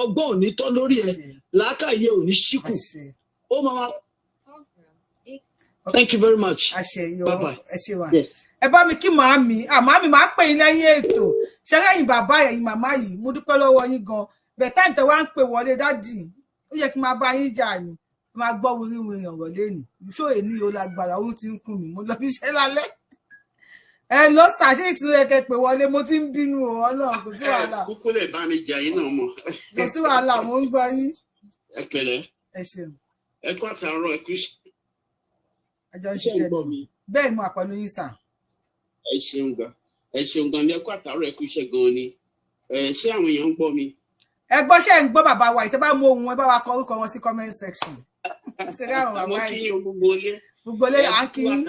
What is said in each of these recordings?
ọgbọ́n ò ní tọ́ lórí ẹ̀ làákàyè ò ní ṣíkù ó máa. Thank you very much. Bye bye. Yes. Ẹ bá mi kí màámi màámi máa pè yín lẹ́yìn ètò ṣe lẹ́yìn bàbá ẹ̀yin màmá yìí mo dúpẹ́ lọ́wọ́ yín gan bẹ́ẹ̀ táìmù tẹ́ wá ń pè wọlé dádì ó yẹ kí n máa bá yín jà ni máa gbọ́ wíríwíri ọ̀rọ̀ lẹ́nìí ṣó èní o lágbára ó ti ń kún mi mo lọ bí iṣẹ́ lálẹ́ ẹ lọ ṣàṣe ìtúrẹ́ kẹ pé wọlé mo ti ń bínú Ọlọ́run kò sí wàhálà kúkú lè bá mi jà yín náà mọ̀ kò sí wàhálà mo ń gbọ́ yín ẹ pẹ̀lẹ́ ẹ ṣeun ẹ kú àtàárọ̀ ẹ kú àjọ ń ṣiṣẹ́ bẹ́ẹ̀ ni mo àpẹẹrẹ yín sà. ẹ ṣeun gan ni ẹ kú àtàárọ̀ ẹ kú iṣẹ́ gan ni ṣé àwọn èèyàn ń gbọ́ mi. ẹ gbọ́ ṣe ń gbọ́ bàbá wa ìtẹ́ bá mú ohun ẹ bá wa kọ orúkọ wọn sí comment section. ṣe dá àwọn bàbá yìí gbogbo ilé à ń kí yín.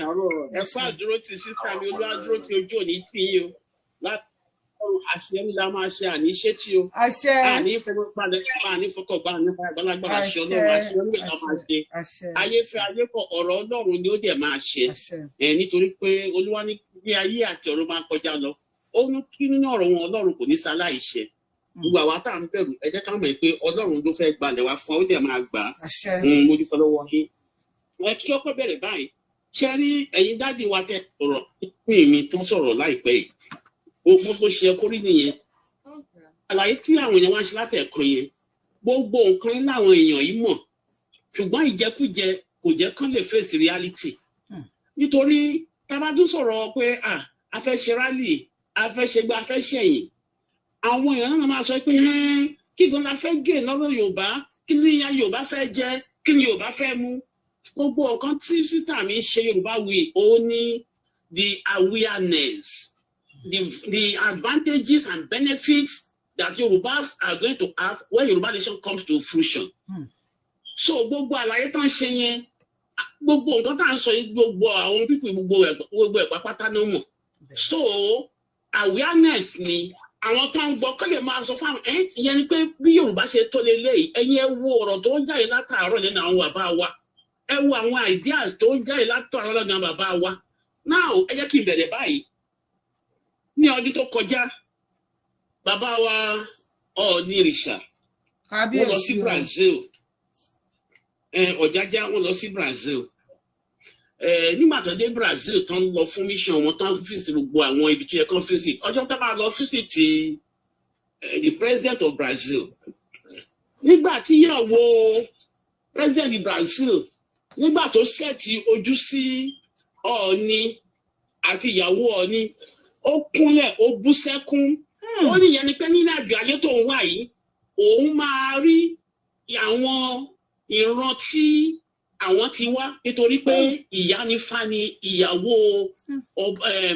ẹ fún àdúró ti sísá mi olú àdúró ti ojú òní tí yín o láti ọrùn àṣẹ ńlá máa ṣe àníṣe tí o àní fọwọ́palẹ̀ àní fọkànbá nípa ìgbàlagbára ṣe Ọlọ́run àṣẹ ńlá máa ṣe ayé fẹ́ ayé kọ̀ ọ̀rọ̀ Ọlọ́run ni ó dẹ̀ máa ṣe nítorí pé Olúwa ní bí ayé àti ọ̀run máa kọjá lọ ó ní kí nínú ọ̀rọ̀ wọn Ọlọ́run kò ní sáláì ṣe gbogbo àwa tá à ń bẹ̀rù ẹ jẹ́ ká mọ̀ pé Ọlọ́run ló fẹ́ gbalẹ̀ wá fún ọ ó dẹ̀ máa gbà á mo dúpẹ́ lọ́wọ́ yín ẹ kí ọkọ bẹ̀rẹ̀ báyìí ṣe rí ẹ̀yin dádì wa tẹ ọ̀rọ̀ pín mi tó sọ̀rọ̀ láìpẹ́ yìí gbogbo ṣe kórí nìyẹn àlàyé tí àwọn èèyàn wá ṣe láti ẹ̀kan yẹn gbogbo nǹkan láwọn èèyàn yìí mọ̀ ṣùgbọ́n ìjẹkújẹ kò jẹ́ kán lè face reality nítorí tábàdú sọ̀rọ̀ pé a fẹ́ ṣe rally a fẹ́ ṣe gbá a fẹ́ ṣẹ̀yìn àwọn èèyàn náà máa sọ pé kí gan la fẹ́ gé lọ́rọ̀ Yorùbá kí ni ìyá Yorùbá fẹ́ jẹ kí ni Yorùbá fẹ́ mú gbogbo nǹkan tí sísá mi ṣe Yorùbá wí ó ní the awareness the advantages and benefits that Yorubas are going to have when Yoruba nation comes to fruition. So gbogbo àlàyé tán ṣe yẹn gbogbo nǹkan tá à ń sọ yìí gbogbo àwọn pípì gbogbo ẹ̀pá pátá ló mọ̀. So awareness ni àwọn tó ń gbọ́ kọ́ lè máa sọ fáwọn ìyẹn ni pé bí Yorùbá ṣe tó lélẹ́yìí ẹ̀yin ẹ wo ọ̀rọ̀ tó ń jáde látàárọ̀ nínú àwọn bàbá wa ẹ wo àwọn ideas tó ń jáde látàárọ̀ nínú àwọn bàbá wa. Now ẹ jẹ́ kí n bẹ̀rẹ̀ báyìí ní ọdún tó kọjá bàbá wa Ọ̀nìrìṣà wọ́n lọ sí Brazil Ọ̀jájá wọ́n lọ sí Brazil nígbà tó dé Brazil tán lọ fún mission wọn tán fíìsì gbogbo àwọn ibi tó yẹ kán fíìsì ọjọ́ tó bá lọ fíìsì ti the president of Brazil nígbà tí ìyàwó president Brazil nígbà tó ṣẹ́ẹ̀tì ojú sí Ọọ̀ni àti ìyàwó Ọọ̀ni ó kúnlẹ̀ ó bú sẹ́kún ó níyẹn ni pé nínú àjò ayé tó ń wá yìí òun máa rí àwọn ìran tí àwọn ti wá nítorí pé ìyá ní fani ìyàwó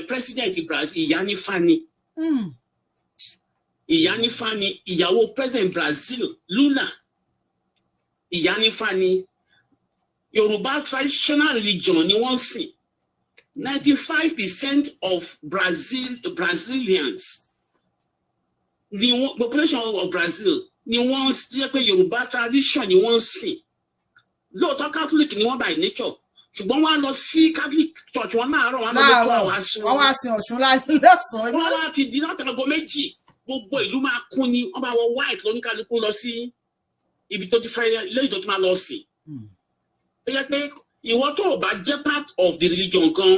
president Brazil ìyá ní fani ìyàwó president Brazil Lula ìyá ní fani Yorùbá traditional religion ni wọ́n sìn 95% of Brazilians the population of Brazil ni wọ́n jẹ́ pé Yorùbá tradition ni wọ́n sìn lóòótọ́ Catholic ni wọ́n by nature ṣùgbọ́n wọ́n á lọ sí Catholic church wọn láàárọ̀ wọn lọ́dọ̀ tó àwọn aṣọ wọn wá sin Ọ̀ṣun lọ́sàn-án wọ́n wá ti di láti aago méjì gbogbo ìlú máa kún ni wọ́n bá wọ white lóníkálukú lọ sí ibi tó ti fẹ́ lẹ́yìn tó ti máa lọ sìn ó yẹ pé ìwọ tó o bá jẹ́ part of the religion gan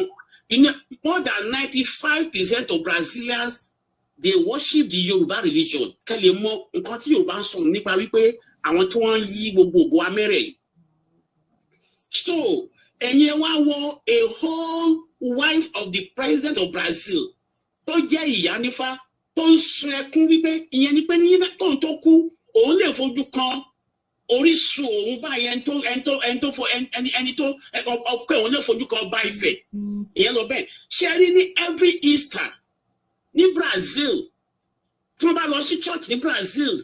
more than 95% of Brazilians they worship the Yoruba religion kẹ́lẹ̀ mọ̀ nǹkan tí Yorùbá ń sọ̀rọ̀ nípa wípé àwọn tí wọ́n yí gbogbo ògo amẹ́rẹ̀ yìí. So ẹ̀yin wá wọ a whole wife of the president of Brazil tó jẹ́ ìyá nífà tó ń sun ẹkún wípé ìyẹn ni pé ní tóun tó kú òun lè fojú kan orísun òun báyìí ẹni tó ọpẹ òun lè fojú kan ọba Ifẹ̀ ìyẹn lọ bẹ́ẹ̀ ṣe rí ní every Easter ní Brazil tí wọ́n bá lọ sí church ní Brazil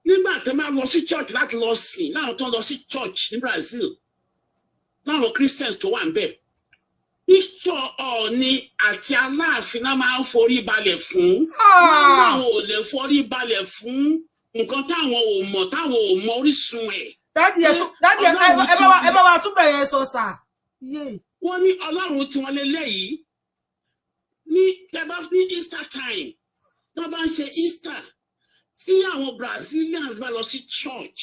nígbà tí wọ́n bá lọ sí church láti lọ sìn láwọn tó ń lọ sí church ní Brazil láwọn Christians tó wà ń bẹ̀ Ìṣọ́ Ọọ̀ni àti Aláàfin náà máa ń forí balẹ̀ fún láwọn ò lè forí balẹ̀ fún nǹkan táwọn ò mọ orísun ẹ̀. dádì ẹ bá wa tún bẹ̀rẹ̀ sọ sà. wọ́n ní Ọlọ́run tí wọ́n lé lẹ́yìí ní tẹ́bá ní Easter time tó bá ń ṣe Easter tí àwọn Brazilians bá lọ sí church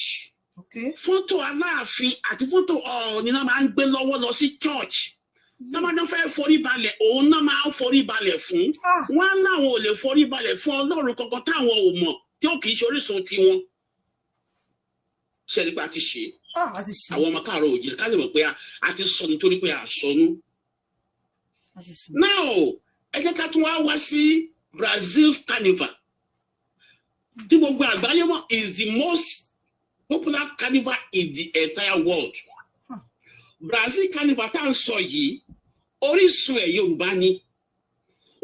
fọ́tò Aláàfin àti fọ́tò Ọọ̀ni náà máa ń gbé lọ́wọ́ lọ sí church náà máa ń fẹ́ forí balẹ̀ òun náà máa ń forí balẹ̀ fún wọn láwọn ò lè forí balẹ̀ fún Ọlọ́run kankan táwọn ò mọ̀ tí ó kì í ṣe orísun tiwọn ṣe nípa ti ṣe àwọn ọmọ káàárọ̀ oòjíire ká lè mọ̀ pé a ti sọ nítorí pé a sọnù. Now ẹ jẹ́ ká tún wá sí Brazil carnival tí gbogbo àgbáyé mọ̀ is the most popular carnival in the entire world. Brazil carnival tá à ń sọ yìí orísun ẹ̀ Yorùbá ni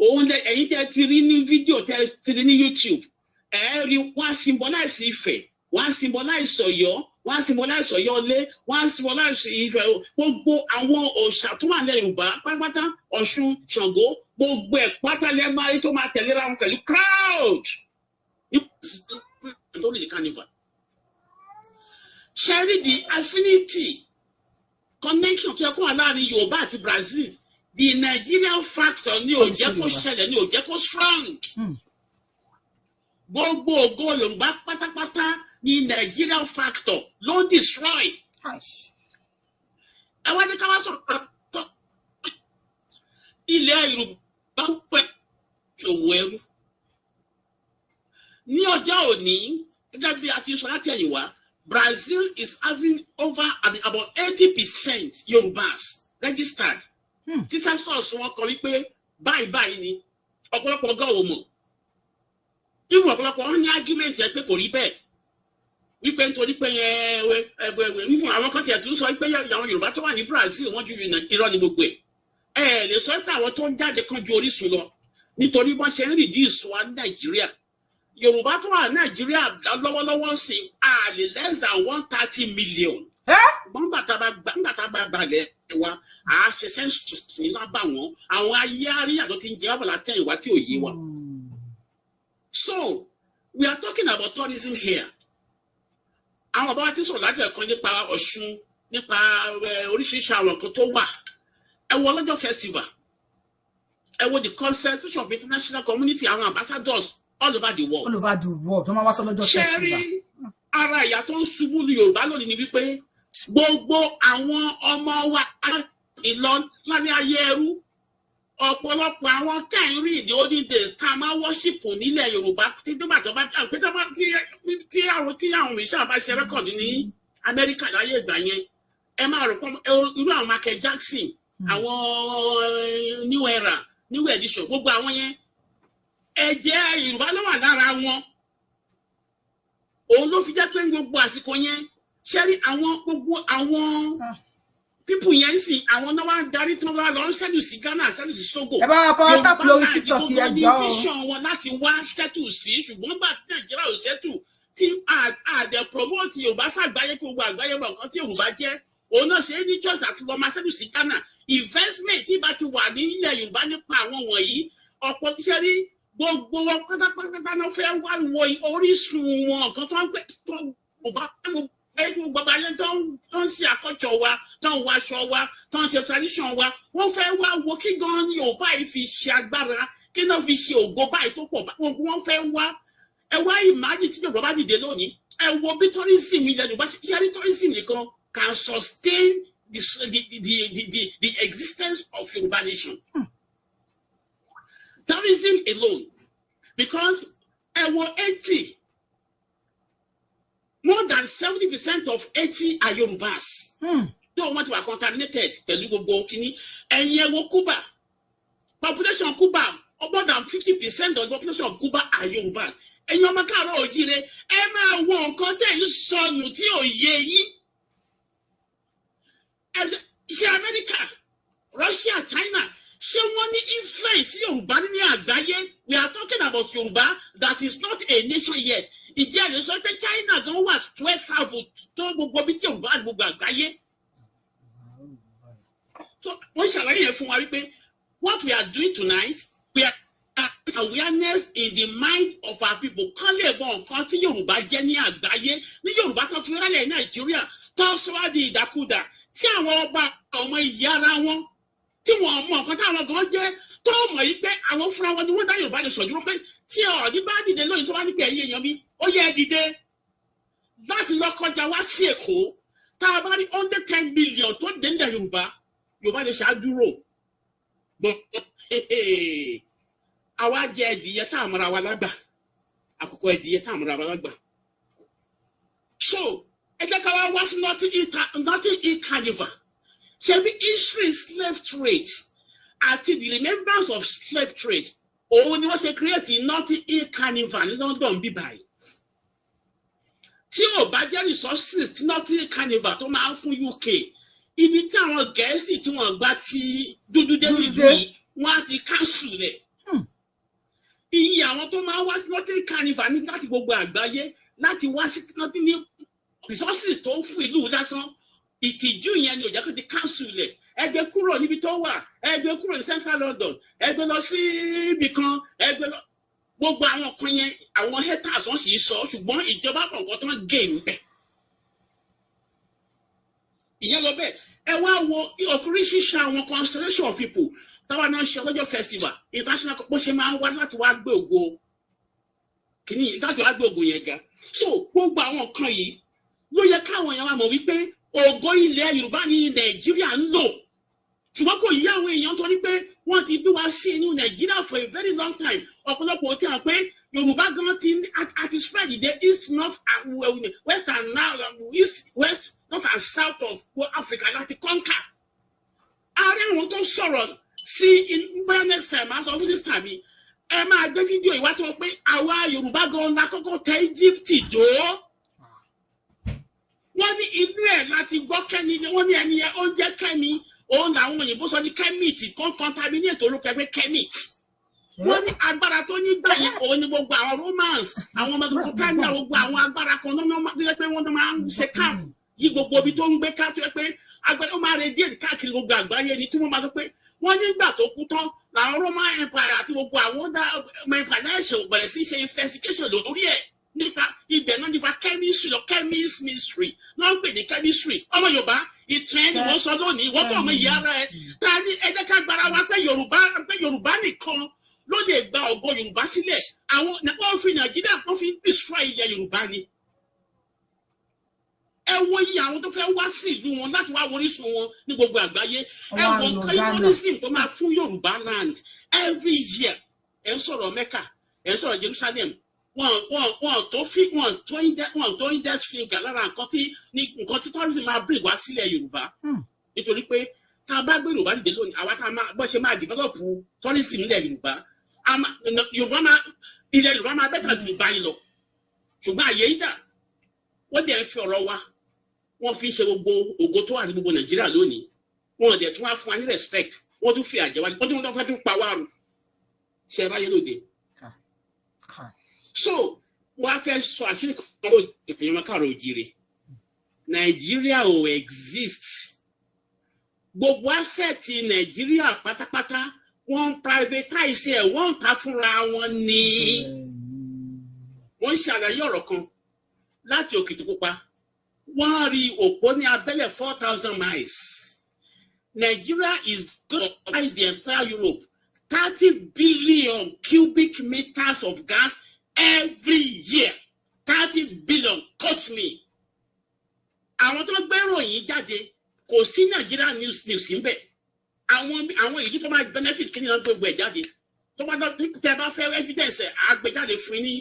òun lẹ ẹ̀yin tẹ́ ti rí ní fídíò tẹ́ ti rí ní YouTube ẹ rí wọ́n symbolize Ifẹ̀ wọ́n symbolize Ọ̀yọ́ wọ́n symbolize Ọ̀yọ́lé wọ́n symbolize Ifẹ̀ gbogbo àwọn òòṣà tó wà ní Yorùbá pátápátá Ọ̀ṣun Ṣàngó gbogbo ẹ̀ pátá lẹ máa rí tó máa tẹ̀léra wọn pẹ̀lú crowd nítorí carnival. Ṣẹ́rí the affinity connection tó yẹ kó wà láàrin Yorùbá àti Brazil the Nigerian factor ní ó jẹ́ kó ṣẹlẹ̀ ní ó jẹ́ kó strong. Gbogbo ògo Yorùbá pátápátá ní Nigerian factor ló ń destroy. Ẹ wá ní ká wá sọ̀rọ̀ ilẹ̀ Yorùbá pẹ̀ ṣòwò ẹrú. Ní ọjọ́ òní gẹ́gẹ́ bí a ti sọ láti ẹ̀yìn wá Brazil is having over about 80% Yorubas registered. Títà sọ̀rọ̀ wọn kọ wípé báyìí ni ọ̀pọ̀lọpọ̀ ọgọ́ ò mọ̀. Ìwọ̀n ọ̀pọ̀lọpọ̀ wọn ní argument ẹ pé kò rí bẹ́ẹ̀. Wípé nítorí pé wífún àwọn kan tiẹ̀ tún sọ wípé àwọn Yorùbá tó wà ní Brazil wọ́n ju irọ́ ní gbogbo ẹ̀. Ẹ lè sọ pé àwọn tó ń jáde kan ju orísun lọ nítorí wọ́n ṣe ń reduce wa ní Nàìjíríà. Yorùbá tó wà ní Nàìjíríà lọ́wọ́lọ́wọ́ sí a lè less than 130 million. Nígbà tá a bá balẹ̀ wa a ṣe census ní lábà wọn àwọn ayé àríyá tó ti ń jẹ àbàlá tẹ ìwà tí ò yé wa. So we are talking about tourism here. Àwọn ọba wa ti sọ̀rọ̀ láti ẹ̀kan nípa Ọ̀ṣun nípa oríṣiríṣi àwọn nǹkan tó wà. Ẹ wo ọlọ́jọ́ festival. Ẹ wo the concentration of international community àwọn ambassadors all over the world. All over the world. Wọ́n máa wá sọ́lọ́jọ́ festival. Ṣẹ́rí ara ìyá tó ń ṣubú ní Yorùbá lónìí ni wípé gbogbo àwọn ọmọ wa Ìlọrin láti ayé ẹrú ọ̀pọ̀lọpọ̀ àwọn tẹ̀rí ìdí olden days tá a máa wọ́ṣìpù nílẹ̀ Yorùbá tí àwọn mìíràn bá ṣe rẹ́kọ̀dì ní Amẹ́ríkà láyé ìgbà yẹn ẹ máa rò pọ́ irú àwọn Michael Jackson àwọn New Era New Edition gbogbo àwọn yẹn ẹ̀jẹ̀ Yorùbá ló wà lára wọn òun ló fi jẹ́ pé gbogbo àsìkò yẹn ṣẹ́rí àwọn gbogbo àwọn pípù yẹn sì àwọn náà wá ń darí tó wá lọ ń ṣẹ́dù sí Ghana ṣẹ́dù sí Togo ẹ bá wa pa ọ́tà lórí TikTok yẹn jọ ní vision wọn láti wá ṣẹ́tù sí ṣùgbọ́n bá Nàìjíríà ò ṣẹ́tù tí àdẹ promote Yorùbá ṣàgbáyé kí gbogbo àgbáyé mọ̀ nǹkan tí Yorùbá jẹ́ òun náà ṣe é ní church àti lọ́ọ́ máa ṣẹ́dù sí Ghana investment tí bá ti wà ní ilẹ̀ Yorùbá nípa àwọn wọ̀nyí ọ̀pọ̀ iṣẹ́ rí gbogbo wọn pátápátá náà fẹ́ wá wo orísun wọn nǹkan tó ń pẹ́ tó bá gbogbo ayé tó ń ṣe àkọ́jọ wa tó ń wọ aṣọ wa tó ń ṣe tradition wa wọ́n fẹ́ wá wo kí gan ni Yorùbá yìí fi ṣe agbára kí náà fi ṣe ògo báyìí tó pọ̀ wọ́n fẹ́ wá ẹ wá ìmájì tí Yorùbá bá dìde lónìí ẹ wo bí tourism ilẹ̀ Yorùbá ṣe rí tourism nìkan can sustain the existence of Yorùbá nation. Tourism alone because ẹ wo 80 more than 70% of 80 are Yorubas. Though wọ́n ti wà contaminated pẹ̀lú gbogbo kínní. Ẹ̀yin ẹ wo Cuba. Population Cuba, more than 50% of the population of Cuba are Yorubas. Ẹ̀yin ọmọ káàárọ̀ oòjíire, ẹ máa wo nǹkan tẹ̀ ń sọnù tí ò yé yín. Ṣé Amẹ́ríkà, Russia, China, ṣé wọ́n ní influence Yorùbá ní àgbáyé? We are talking about Yorùbá that is not a nation yet. Ìdí àlè sọ pé China gan wà 12,000 tó gbogbo bí tí Yorùbá àti gbogbo àgbáyé. So wọ́n ṣàlàyé yẹn fún wa wípé what we are doing tonight, we are awareness in the mind of our people. Kán lè mọ nǹkan tí Yorùbá jẹ́ ní àgbáyé. Ní Yorùbá tó fi rálẹ̀ Nàìjíríà tó sọ wá di ìdàkudà tí àwọn ọba ọmọ ìyá ara wọn tí wọ́n mọ nǹkan táwọn gan jẹ́ tó mọ̀ yí pé àwọn fúnra wọn ni wọ́n dá Yorùbá lè sọ̀dúró pé tí Ọọ̀ni bá dìde lóyún tó bá ní pé ẹ̀yin èèyàn mi ó yẹ dìde láti lọ kọjá wá sí Èkó tá a bá rí 110 million tó dé nílẹ̀ Yorùbá lè ṣáájúrò àwa jẹ ẹdìyẹ tá a mọra wa lágbà àkókò ẹdìyẹ tá a mọra wa lágbà so ẹ jẹ́ ká wá sí Notting Hill Carnival ṣe bí history slave trade àti the remembrance of slave trade òun ni wọ́n ṣe create Notting Hill Carnival ní London bí báyìí tí ò bá jẹ́ resources tí Notting Hill Carnival tó máa ń fún UK ibi tí àwọn Gẹ̀ẹ́sì tí wọ́n gbá ti dúdú dé ìlú yìí wọ́n á ti cancel rẹ̀ iye àwọn tó máa wá sí Notting Hill Carnival ní láti gbogbo àgbáyé láti wá sí Notting Hill resources tó ń fún ìlú lásán ìtìjú yẹn ni ò jẹ́ kó ti cancel rẹ̀ ẹgbẹ́ kúrò níbi tó wà ẹgbẹ́ kúrò ní Central London ẹgbẹ́ lọ sí ibì kan ẹgbẹ́ lọ gbogbo àwọn kan yẹn àwọn haters wọ́n sì sọ ṣùgbọ́n ìjọba kọ̀ọ̀kan tó ń gé níbẹ̀ ìyẹn lọ bẹ́ẹ̀ ẹ wá wo oríṣiríṣi àwọn constellation of people táwa náà ṣe ọlọ́jọ́ festival international bó ṣe máa ń wá láti wá gbé ògo kìíní láti wá gbé ògo yẹn ga so gbogbo àwọn kan yìí ló yẹ káwọn èèyàn wá mọ̀ wípé ògo ilẹ̀ Yorùbá ní Nàìjíríà ń lò ṣùgbọ́n kò yí àwọn èèyàn torí pé wọ́n ti bí wá sí inú Nàìjíríà for a very long time ọ̀pọ̀lọpọ̀ tí a pé Yorùbá gan ti àti spread the east north and west and now east west north and south of Africa láti conquer ààrẹ àwọn tó sọ̀rọ̀ sí bóyá next time máa sọ fún sísá mi ẹ máa gbé fídíò ìwá tó pé àwa Yorùbá gan la kọ́kọ́ tẹ Egypt jò wọ́n ní inú ẹ̀ láti gbọ́ kẹ́ni wọ́n ní ẹni yẹn ó ń jẹ́ kẹ́mi òun làwọn òyìnbó sọ ní kẹ́mìtì kan contaminate orúkọ ẹgbẹ́ kẹ́mìtì wọ́n ní agbára tó ní gbà yìí òun ní gbogbo àwọn Romans àwọn Mesopotamia gbogbo àwọn agbára kan náà pé wọ́n máa ń ṣe camp yí gbogbo ibi tó ń gbé ká tó yẹ pé agbára ó máa radiate káàkiri gbogbo àgbáyé ni tí wọ́n máa sọ pé wọ́n nígbà tó kú tán làwọn Roman Empire àti gbogbo àwọn empire náà ṣe bẹ̀rẹ̀ sí ṣe investigation lórí ẹ̀ nípa ibẹ̀ náà nípa chemistry or chemist mystery náà ń pè ní chemistry ọmọ Yorùbá ìtàn ẹni wọ́n sọ lónìí wọ́n tó ọmọ ìyá ara ẹ̀ ta ni ẹ jẹ́ ká gbára wa pé Yorùbá nìkan ló lè gba ògo Yorùbá sílẹ̀ àwọn wọ́n fi Nàìjíríà wọ́n fi destroy ilẹ̀ Yorùbá ni ẹ wo iye àwọn tó fẹ́ wá sí ìlú wọn láti wá orísun wọn ní gbogbo àgbáyé ẹ wo tourism tó máa fún Yorùbá land every year ẹ ń sọ̀rọ̀ Mecca ẹ ń sọ̀rọ̀ Jerusalem wọn tó index finger lára nǹkan tí tourism máa bring wá sílẹ̀ Yorùbá nítorí pé tá a bá gbé Yorùbá dìde lónìí àwa tá a máa bọ́ ṣe máa develop tourism nílẹ̀ Yorùbá ilẹ̀ Yorùbá máa bẹ́tà jù báyìí lọ ṣùgbọ́n àyè yìí dà wọ́n dẹ̀ ń fi ọ̀rọ̀ wa wọ́n fi ṣe gbogbo ògo tó wà ní gbogbo Nàìjíríà lónìí wọ́n dẹ̀ tún wá fún wa ní respect wọ́n tún fi àjẹwá wọ́n tún fẹ́ tún pa wá rù ṣe é ráyé lóde. So wọ́n á fẹ́ sọ àṣírí kan ló ìpènyàn wọn káàrọ̀ òjìrè Nàìjíríà ò exist gbogbo asset Nàìjíríà pátápátá wọ́n privatize ẹ̀ wọ́n ta fúnra wọn ni wọ́n ṣàlàyé ọ̀rọ̀ kan láti Òkìtìpupa wọ́n rí òpó ní abẹ́lẹ̀ 4,000 miles Nigeria is going to buy the entire Europe 30 billion cubic meters of gas every year 30 billion cut me àwọn tó gbé ròyìn jáde kò sí Nigeria news níbẹ̀ àwọn ìlú tó máa benefit kí ni wọ́n gbogbo ẹ̀ jáde tó bá tẹ́ bá fẹ́ evidence ẹ̀ àgbéjáde fún ní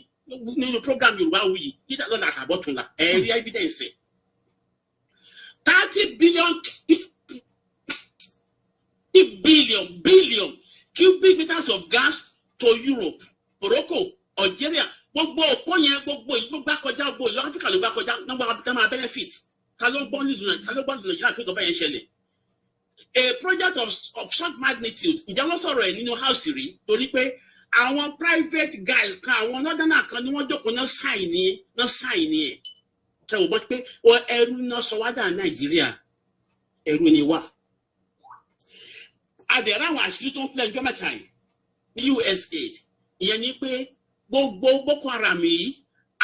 nínú program Yorùbá Wuyi dídá lọ́nà àtàbọ̀túnla ẹ̀rí evidence 30 billion cubic meters of gas to Europe Morocco Algeria gbogbo òpó yẹn gbogbo ìlú gbà kọjá gbogbo ìlú Áfíríkà ló gbà kọjá náà máa benefit ká ló gbọ́ nílùú Nàìjíríà pé ìjọba yẹn ṣẹlẹ̀ a project of short magnitude ìjà ló sọ̀rọ̀ ẹ̀ nínú house rí torí pé àwọn private guys kan àwọn northern kan ni wọ́n jókòó náà sign ẹ̀ kẹ́ ò gbọ́ pé ẹrú náà sọ wá dà Nàìjíríà ẹrú ni wà adẹ̀rẹ̀ àwọn àṣírí tó ń pẹ́ ẹjọ́ mẹ́ta yìí ní USA ìyẹn ni pé gbogbo Boko Haram yìí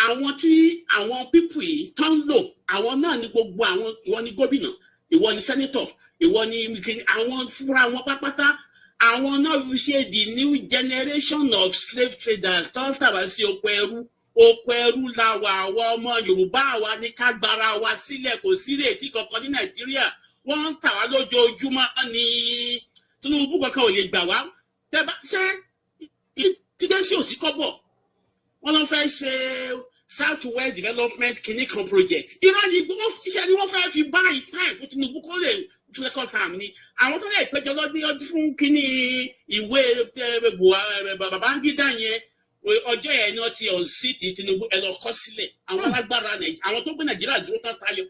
àwọn pípù yìí tó ń lò àwọn náà ní gbogbo àwọn ìwọ ni gómìnà ìwọ ni sẹ́nítọ̀ ìwọ ni àwọn fúnra wọn pápátá àwọn náà fi ṣe the new generation of slave traders tó ń tàbá sí oko ẹrú oko ẹrú la wà àwọn ọmọ Yorùbá wa ní ká gbára wa sílẹ̀ kò sí ìrètí kankan ní Nàìjíríà wọ́n ń tà wá lójoojúmọ́ ní Tinubu kankan ò lè gbà wá ṣé tídé sí òsì kọ́bọ̀ wọ́n lọ fẹ́ ṣe South West Development Clinical Project irọ́ yìí iṣẹ́ ni wọ́n fẹ́ fi bá ìtàn fún Tinubu kó lè second term ni àwọn tó lè péjọ lọ́dún fún kíní ìwé Babangida yẹn ọjọ́ yẹn ni wọ́n ti ọ̀n sí ti Tinubu ẹ lọ kọ́ sílẹ̀ àwọn alágbára àwọn tó gbé Nàìjíríà dúró tán tayọ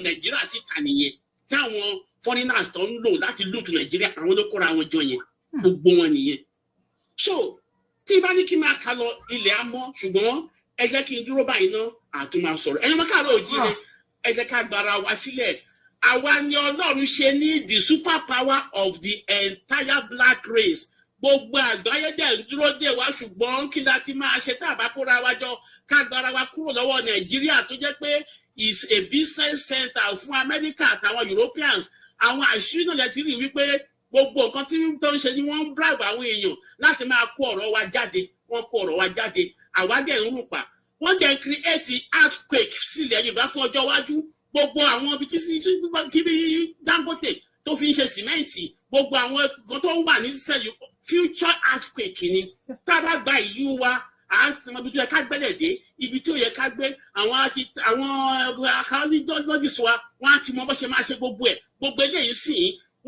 Nàìjíríà sì tà nìyẹn táwọn foreigners tó ń lò láti lùtù Nàìjíríà àwọn ló kóra àwọn jọ yẹn gbogbo wọn nìyẹn so tí bá ní kí n máa kà lọ ilẹ̀ amọ́ ṣùgbọ́n ẹ jẹ́ kí n dúró báyìí ná àtúmọ̀ sọ̀rọ̀ ẹ̀yin ọmọ káàárọ̀ oòjíire ẹ jẹ́ ká gbára wa sílẹ̀ àwa ni Ọlọ́run ṣe ní the super power of the entire black race gbogbo àgbáyé dẹ̀ dúró dè wá ṣùgbọ́n kí la ti máa ṣe tá a bá kóra wa jọ ká gbára wa kúrò lọ́wọ́ Nàìjíríà tó jẹ́ pé is a business center fún America àtàwọn Europeans àwọn àṣírí náà lè ti rí wípé gbogbo nǹkan tí tó ń ṣe ni wọ́n ń bribe àwọn èèyàn láti máa kó ọ̀rọ̀ wa jáde wọ́n kó ọ̀rọ̀ wa jáde àwa dẹ̀ ń rùpà wọ́n dẹ̀ create earthquake sílẹ̀ Yorùbá fún ọjọ́ iwájú gbogbo àwọn ibi tí Dangote tó fi ń ṣe sìmẹ́ǹtì gbogbo àwọn nǹkan tó ń wà ní sẹ́yìn future earthquake ni tá a bá gba ìlú wa àti ibi tó yẹ ká gbẹ́lẹ̀ dé ibi tó yẹ ká gbé àwọn archaeologists wa wọ́n á ti mọ bó ṣe máa ṣe gbogbo ẹ̀ gbogbo eléyìí sì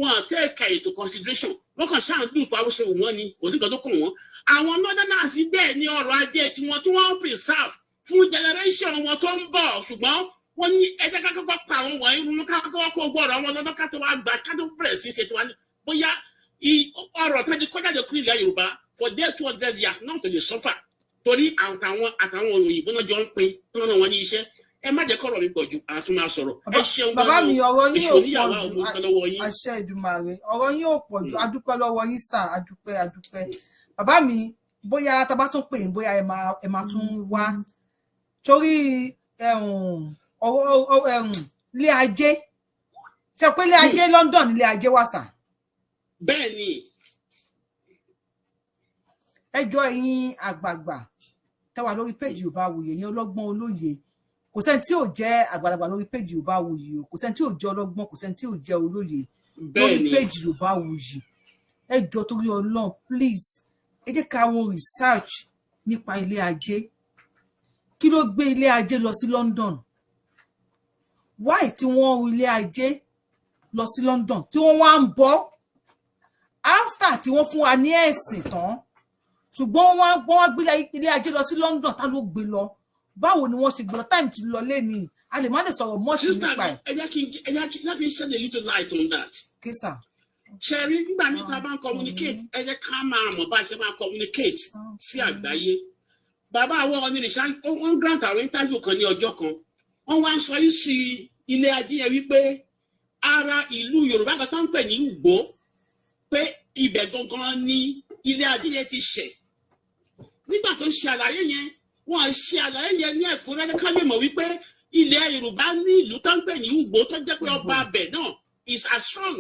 wọ́n take into consideration wọ́n kàn ṣáà ń dùn fún àwọn ṣe wù wọ́n ni kò sí nǹkan tó kàn wọ́n àwọn northerners bẹ́ẹ̀ ni ọrọ̀ ajé tiwọn tí wọ́n preserve fún generation wọn tó ń bọ̀ ṣùgbọ́n wọ́n ní ẹjẹ́ ká kọ́kọ́ pa àwọn wọ̀nyí ronú ká kọ́kọ́ kó gbọ́rọ̀ wọn lọ́dọ́ ká tó wá gbà ká tó bẹ̀rẹ̀ sí ṣe tiwa ní bóyá ọrọ̀ tó ti kọjá kúrò ilẹ̀ Yorùbá for their 200 years náà tó lè suffer torí àtàwọn òyìnbó náà jọ ń pin tó náà wọn ní iṣẹ́ ẹ má jẹ́ kọ́rọ̀ mi pọ̀ ju àtún máa sọ̀rọ̀ ẹ ṣeun bàbá mi ọ̀rọ̀ yín ò pọ̀ jù àṣẹ Ìdùmarè ọ̀rọ̀ yín ò pọ̀ jù adúpẹ́ lọ́wọ́ yín sà adúpẹ́ bàbá mi bóyá tá bá tún pè yín bóyá ẹ máa tún wá torí ilé ajé ṣe pé ilé ajé London ilé ajé wà sà. bẹ́ẹ̀ ni. ẹjọ́ ẹ̀yin àgbààgbà tẹ́wà lórí péjì Yorùbáwùyí ẹ̀yin ọlọ́gbọ́n olóye kò sẹ́ni tí ò jẹ́ àgbàlagbà lórí péjì Yorùbáwùyí o kò sẹ́ni tí ò jẹ́ ọlọ́gbọ́n kò sẹ́ni tí ò jẹ́ olóye lórí péjì Yorùbáwùyí ẹjọ́ torí Ọlọ́run please ẹ jẹ́ ká wo research nípa ilé ajé kí ló gbé ilé ajé lọ sí London why tí wọ́n ru ilé ajé lọ sí London tí wọ́n wá ń bọ̀ after tí wọ́n fún wa ní ẹ̀sìn tán ṣùgbọ́n wọ́n gbé ilé ajé lọ sí London tá ló gbé lọ báwo ni wọ́n ṣe gbé lọ time ti lọ lẹ́ni a lè má lè sọ̀rọ̀ mọ́ọ̀sì nípa ẹ̀. ẹ jẹ́ kí n shed a little light on that. Késà. ṣẹ́rí nígbà mi ta bá ń communicate ẹ jẹ́ ká máa mọ̀ bá a ṣe máa communicate sí àgbáyé. bàbá àwọn onírìṣà wọ́n grant àwọn interview kan ní ọjọ́ kan wọ́n wá ń sọ sí ilé ajé yẹn wípé ara ìlú Yorùbá kan tó ń pè ní Ugbo pé ibẹ̀ gangan ni ilé ajé yẹn ti ṣẹ̀ nígbà tó ń ṣe àlàyé yẹn wọ́n ṣe àlàyé yẹn ní ẹ̀kúnrẹ́rẹ́ ká lè mọ̀ wípé ilẹ̀ Yorùbá ní ìlú tó ń pè ní Ugbo tó jẹ́ pé ọba abẹ̀ náà is as strong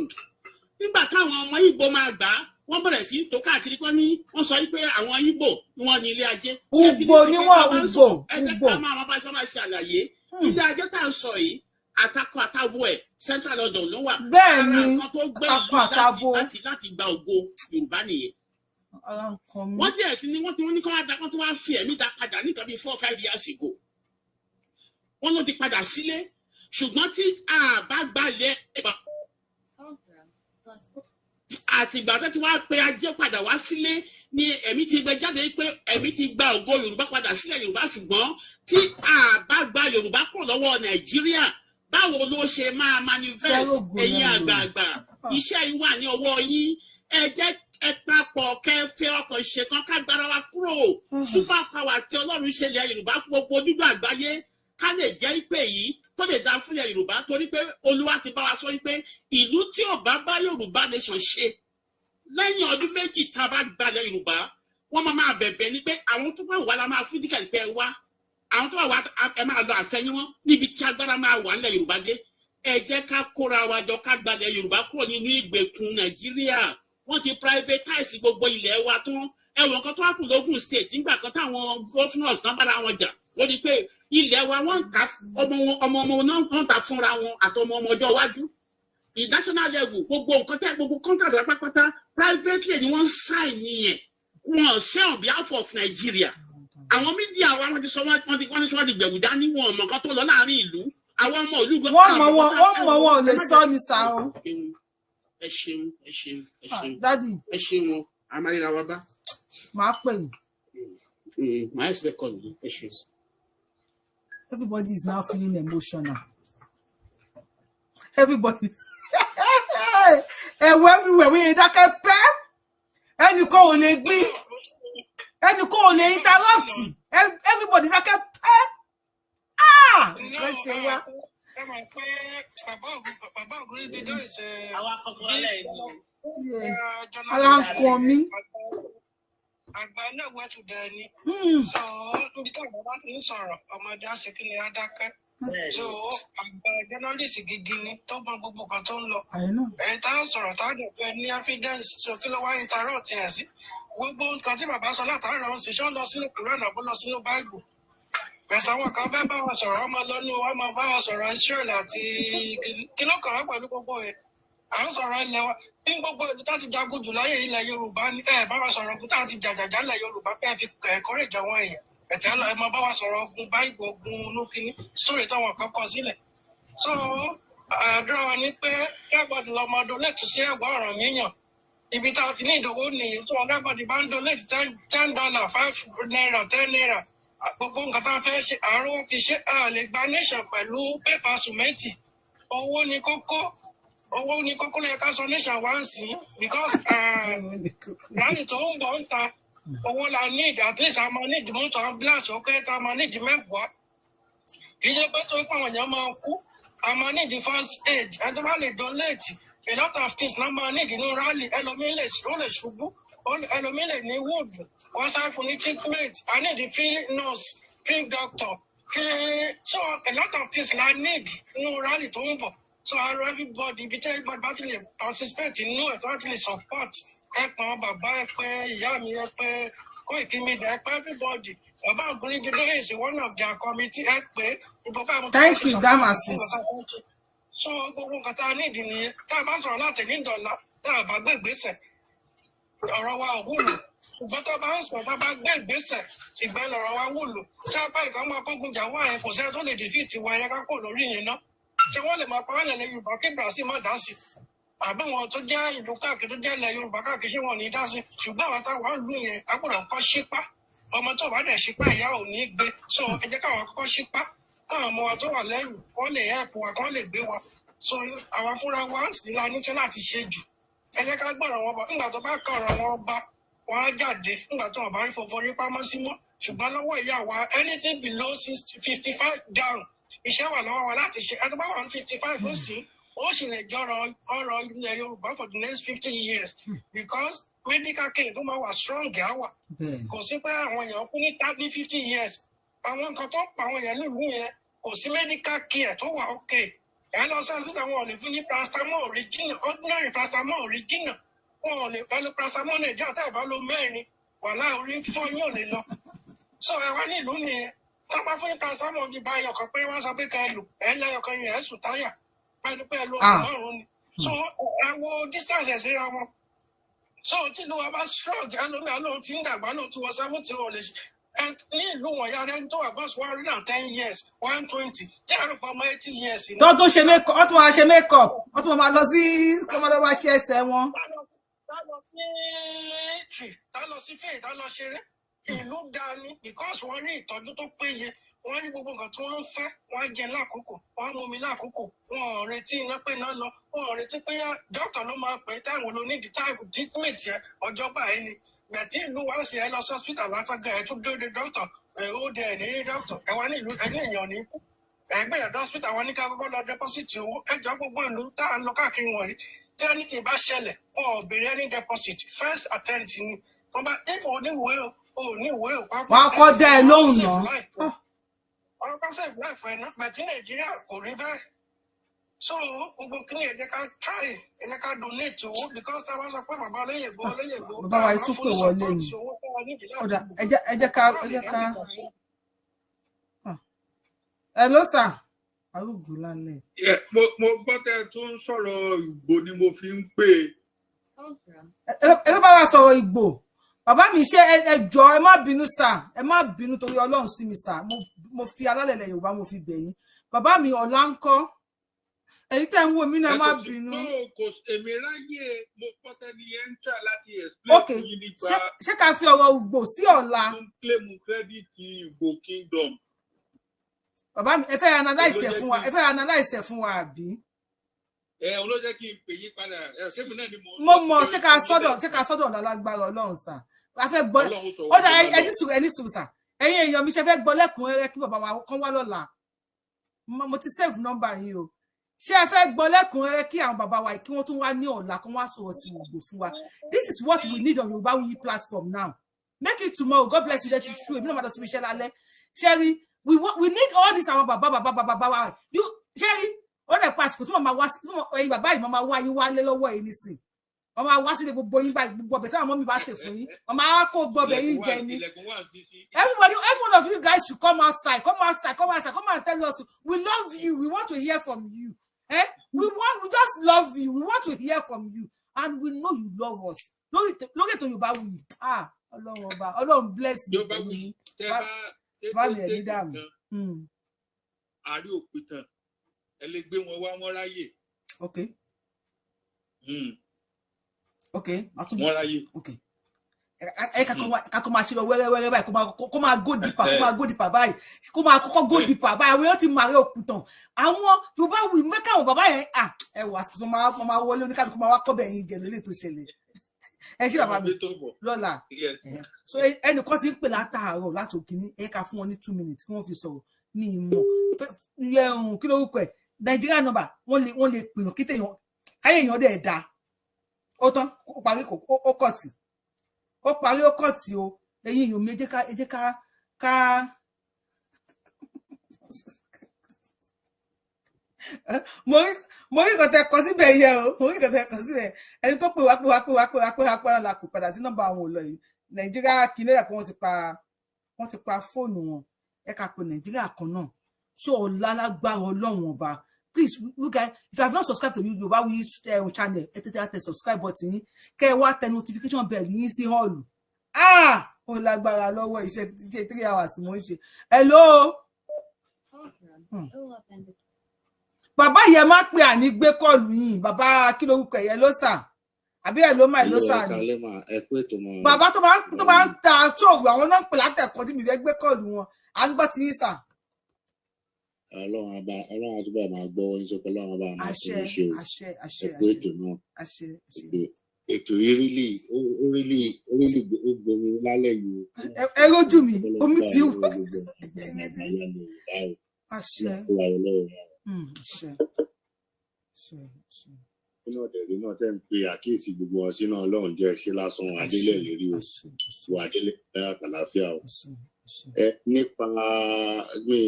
nígbà táwọn ọmọ Ìgbò máa gbà á wọ́n bẹ̀rẹ̀ sí tó káàkiri kan ní wọ́n sọ wípé àwọn Ìgbò ni wọ́n ní ilé ajé Ugbo ni wọ́n Ugbo ẹ̀jẹ̀ ká máa bá ṣe máa ṣe àlàyé ilé ajé tá à ń sọ yìí àtakọ àtàbọ ẹ̀ Central London ló wà bẹ́ẹ̀ ni nǹkan tó gbé ìlú láti gba ògo Yorùbá nìyẹn wọ́n dẹ̀ tí ni wọ́n ní kọ́ wá da kọ́ tó wá fi ẹ̀mí da padà nígbà bíi 4 or 5 years ago wọ́n ló ti padà sílé ṣùgbọ́n tí a bá gbalẹ̀ àtìgbà tó ti wá pé ajé padà wá sílé ni ẹ̀mí ti gbé jáde pé ẹ̀mí ti gba ògo Yorùbá padà sílẹ̀ Yorùbá ṣùgbọ́n tí a bá gba Yorùbá kúrò lọ́wọ́ Nàìjíríà báwo ló ṣe máa manifest ẹ̀yin àgbààgbà iṣẹ́ yìí wà ní ọwọ́ yín ẹ jẹ́ ẹ papọ̀ kẹfẹ́ ọkọ̀ ìṣẹ̀kan kágbára wa kúrò super power tí Ọlọ́run ṣe ilẹ̀ Yorùbá fún gbogbo dúdú àgbáyé ká lè jẹ́ ìpè yìí tó lè dá fúnlẹ̀ Yorùbá torí pé Olúwa ti bá wa sọ wípé ìlú tí ò bá bá Yorùbá nation ṣe lẹ́yìn ọdún méjì tá a bá gbalẹ̀ Yorùbá wọ́n máa bẹ̀bẹ̀ ní pé àwọn tó bá wà la máa fún díkà ìpẹ́ wá àwọn tó bá wà ẹ máa lọ àfẹ́yìn wọn níbi tí agbára máa wà nílẹ̀ Yorùbá dé ẹ jẹ́ ká kóra wa jọ ká gbalẹ̀ Yorùbá kúrò nínú ìgbèkùn Nàìjíríà wọ́n ti privatize gbogbo ilẹ̀ wa tán ẹ̀wọ̀n kan tó wà kù lógún state nígbà kan táwọn governors náà bára wọn jà wọ́n ní pé ilẹ̀ wa wọ́n ń ta ọmọ náà ń ta fúnra wọn àtọmọ ọjọ́ iwájú the national level gbogbo nǹkan tẹ́ gbogbo contract pátápátá privately ni wọ́n ń sign yẹn wọn ṣe on behalf of Nigeria àwọn mídíà wa wọ́n ti sọ wọ́n ti sọ di gbẹ̀wù dání wọn ọmọ kan tó lọ láàrin ìlú àwọn ọmọ ìlú gbọ́ wọ́n mọ̀ wọn ò lè sọ ní sa o. ẹ ṣeun dádì wọn amáríra wa bá. máa pè yín. máa ẹsẹ̀ kọ yìí ẹ ṣeun. Everybody is now feeling emotional. Everybody. Everywhere we dákẹ́ pẹ́. Ẹnìkan ò lè gbé. Ẹnìkan ò lè interrupt. Everybody dákẹ́ pẹ́. Let's say wa. Bàbá ògùn dídó ìṣe àwọn akọ́kọ́ lẹ́yìn. Aláǹkọ̀ mi. Àgbà náà wẹ́ tó dẹ ni. So níbi tí àgbà bá ti ń sọ̀rọ̀ ọmọdé á ṣe kí ni á dákẹ́. So àgbà journalist gidi ni tó mọ gbogbo kan tó ń lọ. Ẹ̀ tá a sọ̀rọ̀ tá a dẹ̀ fẹ́ ní evidence so kí ló wá interrupt ẹ̀ sí. Gbogbo nǹkan tí bàbá sọ látàárọ̀ ọ̀hún sì ṣọ́ lọ sínú Quran àbó lọ sínú Bible. Bẹ̀tẹ̀ àwọn kan fẹ́ bá wọn sọ̀rọ̀ ọmọ lọ́nu wọn máa bá wọn sọ̀rọ̀ Israel àti kí ló kàn wá pẹ̀lú gbogbo ẹ̀. À ń sọ̀rọ̀ ilẹ̀ wa ní gbogbo ìlú tá ti jagun jù láyé ilẹ̀ Yorùbá ní bá wa sọ̀rọ̀ ogun tá ti jàjàjà ilẹ̀ Yorùbá pé ẹ fi encourage àwọn èèyàn ẹ̀tẹ́ ẹ máa bá wa sọ̀rọ̀ ogun Bible ogun olókìní story táwọn àkọ́kọ́ sílẹ̀. So àdúrà wa ní pé everybody lọ́mọ donate sí ẹ̀gbọ́n ọ̀rọ̀ yíyàn ibi tá a ti ní ìdòwò nìyí tó everybody bá ń donate $10, $5, $10 gbogbo nǹkan tá a fẹ́ ṣe àárọ̀ wọn fi ṣe lè gba nation pẹ̀lú pépà sùmẹ́ǹtì owó ní kókó lè ká sọ nation wá ń sìn because láti tó ń bọ̀ ń ta owó la need at least a máa need mọ́tò ambulance ó kéré tá a máa need 10 kì í ṣe pé tó pọ̀ wọ̀nyẹn máa kú a máa need first aid ẹ tó bá lè donate a lot of things náà máa need inú rally ẹlòmíì lè ṣubú ẹlòmíì lè ní wood wọ́n sáré fún ní treatment I need free nurse free doctor free so a lot of things la need inú rally tó ń bọ̀ so àrò everybody ibi tí everybody bá ti lè participate inú ẹ̀ tó bá ti lè support ẹ pọn bàbá ẹ pé ìyá mi ẹ pé Koiki Media ẹ pé everybody bàbá ògùnrin dídó èsì one of their committee ẹ pé ìbọn bá mo ti thank you damasis. so gbogbo nǹkan tá a ní ìdí nìyẹn tá a bá sọ̀rọ̀ láti ní ìdọ̀la tá a bá gbé ìgbésẹ̀ ọ̀rọ̀ wa ò wúlò ṣùgbọ́n tó bá ń sọ̀rọ̀ bá gbé ìgbésẹ̀ ìgbẹ́ lọ̀rọ̀ wa wúlò ṣé apá ìkan máa kógun jà wá ẹ̀ kò sẹ́ni tó lè defeat wa ẹ̀yẹ ká kò lórí yẹn náà ṣé wọ́n lè máa pa wọ́n lẹ̀ Yorùbá kí Brazil má dá sí àbí wọn tó jẹ́ ìlú káàkiri tó jẹ́ ilẹ̀ Yorùbá káàkiri ṣé wọn ò ní dá sí ṣùgbọ́n àwọn táwọn á lù yẹn á gbọ́dọ̀ kọ́ ṣípá ọmọ tó bá dẹ̀ ṣípá ìyá ò ní gbé so ẹ jẹ́ káwọn kọ́kọ́ ṣípá káwọn ọmọ wa tó wà lẹ́yìn wọ́n lè help wa kán lè gbé wa so àwọn fúnra wa ń sì la níṣẹ́ láti ṣe jù ẹ jẹ́ ká gbọ́dọ̀ wọn bá nígbà tó bá kàn ọ̀rọ̀ wọn bá wọn á jáde nígbà tó wọn bá rí fòfò rí pamọ́ sí mọ́ ṣùgbọ́n lọ́wọ́ ìyá wa anything below 55 down iṣẹ́ wà lọ́wọ́ wa láti ṣe ẹni bá wà ní 55 ó sì ó sì lè jọrọ ọ̀rọ̀ ilẹ̀ Yorùbá for the next 50 years because medical care tó máa wà strong á wà kò sí pé àwọn èèyàn kú ní 50 years àwọn nǹkan tó ń pa àwọn èèyàn lùlù yẹn kò sí medical care tó wà okay ẹ lọ sí ọsibítà wọn ò lè fún ní paracetamol original ordinary paracetamol original wọn ò lè fẹ́ lo paracetamol nàìjíríà tá ìbá lo mẹ́rin wàhálà orí fọ́ yóò lè lọ so ẹ wá ní ìlú nìyẹn tó bá fún ní paracetamol ní báyọ̀ kan pé wọ́n sọ pé ká ẹ lò ẹ lẹ́yọ̀ kan yẹn ẹ sùn táyà pẹ̀lú pé ẹ lo ọ̀run ni so ẹ wo distance ẹ̀ síra wọn so tí ìlú wa bá strong ẹlòmíà lóun ti ń dàgbà lóun ti wọ 70 ò lè ṣe ní ìlú wọn ya rẹ tó wà bọ́ọ̀sì 110 years 120 tí àrùn pa ọmọ 80 years ni. tó tún ṣe makeup ó tún máa ṣe makeup ó tún máa lọ sí kọ́mọdé máa ṣe ẹsẹ̀ wọn. tá lọ sí tree tá lọ sí fèyí tá lọ ṣeré ìlú dáa ní because wọ́n rí ìtọ́jú tó péye wọ́n rí gbogbo nǹkan tí wọ́n ń fẹ́ wọ́n jẹ lákòókò wọ́n mú mi lákòókò wọn ò retí iná pé iná lọ wọn ò retí pé dókítà ló máa pè é táwọn olóníìdí táìpù treatment yẹn ọjọ́ báyìí ni gbẹ̀tí ìlú wa ṣe ẹ lọ sí hospital lásán gan ẹ tún dóde dókítà ó dẹ ẹ ní rí dókítà ẹ wá ní ìlú ẹ ní èèyàn ní kú ẹgbẹ́ yẹn hospital wọn ní ká kọ́kọ́ lọ deposit owó ẹjọ́ gbogbo ìlú tá à ń lọ káàkiri wọ̀nyí tí ẹni tí ì bá ṣẹlẹ̀ wọn ò béèrè ẹni deposit first attempt ni wọn bá ifo oníwèé oníwèé wọn kọ́ dá ẹ lóhùn náà ọ̀rọ̀ pàṣẹ ìbílẹ̀ fún ẹ náà bẹ̀tí Nàìjíríà kò rí bẹ́ẹ̀ So gbogbo kí ni ẹ jẹ́ ká try ẹ jẹ́ ká donate owó because tá a bá sọ pé bàbá olóyègbò tá a bá fún support owó tó wà nídìí láti ẹ jẹ́ ká hello sir arúgbó lálẹ́. mo gbọ́ tẹ́ tó ń sọ̀rọ̀ Ìgbò ni mo fi ń pè ẹ bá wa sọ̀rọ̀ Ìgbò bàbá mi ṣe ẹ jọ̀ọ́ ẹ má bínú sà ẹ má bínú torí Ọlọ́run sí mi sà mo fi alálẹ̀lẹ̀ Yorùbá mo fi bẹ̀ yín bàbá mi ọ̀la ń kọ́ èyí tẹ́ ń wò mí náà má bínú. èmi ráyè mo pọ́tẹ́ ní ẹ́ńtà láti explain yín nípa. ṣé ká fi ọ̀rọ̀ Ìgbò sí ọ̀la. mo ń claim credit Ìgbò kingdom. Bàbá mi ẹ fẹ́ analyse fún wa àbí. Òun ló jẹ́ kí n pè yín padà ṣébí náà ni mo mọ̀ ṣé ká sọ́dọ̀ ọ̀dà lágbára Ọlọ́run sà a fẹ́ gbọ́ ó dà ẹni sùn sà ẹ̀yin èèyàn mi ṣe fẹ́ gbọ́ lẹ́kùnrẹ́rẹ́ kí bàbá wa kán wá lọ́la mo ti save number yín o ṣé ẹ fẹ́ gbọ́ lẹ́kùnrẹ́rẹ́ kí àwọn bàbá wa kí wọ́n tún wá ní ọ̀la kán wá sọ̀rọ̀ tí Ìgbò fún wa. This is what we need on Yorubawuyi platform now. Make it tomorrow. God bless you. That is true. Èmi náà máa dọ̀tí mi ṣẹ́ lálẹ́. Sherry, we need all this àwọn bàbá. You Sherry, ó dẹ̀ pa àsìkò tí wọ́n máa wá ẹ̀yin bàbá yìí máa wá yín wálé lọ́wọ́ yìí nísìn. Wọ́n máa wá sílé gbogbo yín báyìí gbogbo ọbẹ̀ tí àwọn ọmọ mi bá ṣe fún yín. Wọ́n máa kó gbọbẹ̀ yín jẹ ni. Every one of you guys should come outside. Come and tell us we love you. We want to hear from you. We just love you. We want to hear from you. And we know you love us. Look at Yorubawuyi. Ọlọ́run ọba. Ọlọ́run bless you. Bá mi ẹ̀rí dàmú. Àrí òpìtàn. Ẹ lè gbé wọn wá wọn ráyè. Okay. Wọn ráyè. Okay. Ká kó máa ṣe lọ wẹ́rẹ́wẹ́rẹ́ báyìí kó máa go deeper báyìí kó máa kọ́kọ́ go deeper báyìí àwọn yóò ti máa rí òpìtàn àwọn Yorùbá mẹ́ka àwọn bàbá yẹn ẹ wà àsìkò máa wọlé oníkàlùkù máa wá kọ́bẹ̀ yín jẹ lólè tó ṣẹlẹ̀ ẹ ṣe bàbá mi lọ́la so ẹnìkan ti ń pè látàárọ̀ láti òkìní ẹ ká fún wọn ní 2 minutes kí wọ́n fi sọ̀rọ̀ ní ìmọ̀ kí lórúkọ ẹ̀ Nàìjíríà nọ́mbà wọ́n lè pè yàn kí tèèyàn káyé èèyàn dẹ̀ da ó tán ó parí ó kọ̀tì ó parí ó kọ̀tì o ẹ̀yin èèyàn mi ẹ jẹ́ ká mo rí nǹkan tẹ́ kọ síbẹ̀ yẹ o mo rí nǹkan tẹ́ kọ síbẹ̀ ẹni tó pè wá la kò padà sí nọ́mbà àwọn òlọ yìí Nàìjíríà kì í lẹ́yìn pé wọ́n ti pa fóònù wọn ẹ ká pe Nàìjíríà kan náà ṣó ọ̀la lágbára Ọlọ́run ọba please you guys if you have not subscribed to Yorubawuyi channel ẹ tètè subscribe button yín kẹ́ ẹ wá tẹ notification bell yín sí hall ó lágbára lọ́wọ́ iṣẹ́ 3 hours mo ń ṣe hello. Bàbá yẹn má pè àní gbé kọlù yín bàbá kí lórúkọ ẹ̀yẹ ló sà àbí ẹ̀ ló máa ló sà ni bàbá tó máa ń ta tóògùn àwọn náà ń pè látẹ̀kọ́ tí mi fẹ́ gbé kọlù wọn à ń gbọ́ ti yín sà. Ọlọ́run àtúbọ̀ máa gbọ́ yín sọ pé Ọlọ́run bá máa tó ń ṣe o ẹ̀kọ́ ètò náà ètò yìí ó gbomi lálẹ́ yìí. Ẹ rójú mi omi ti wù. Nínú ọ̀dẹ̀rí náà tẹ́ ń pe àkíyèsí gbogbo wọn sínú Ọlọ́run jẹ́ ṣe lásán adélẹ̀ lérí o wà adélẹ̀ àtàláfíà o. Nípa mi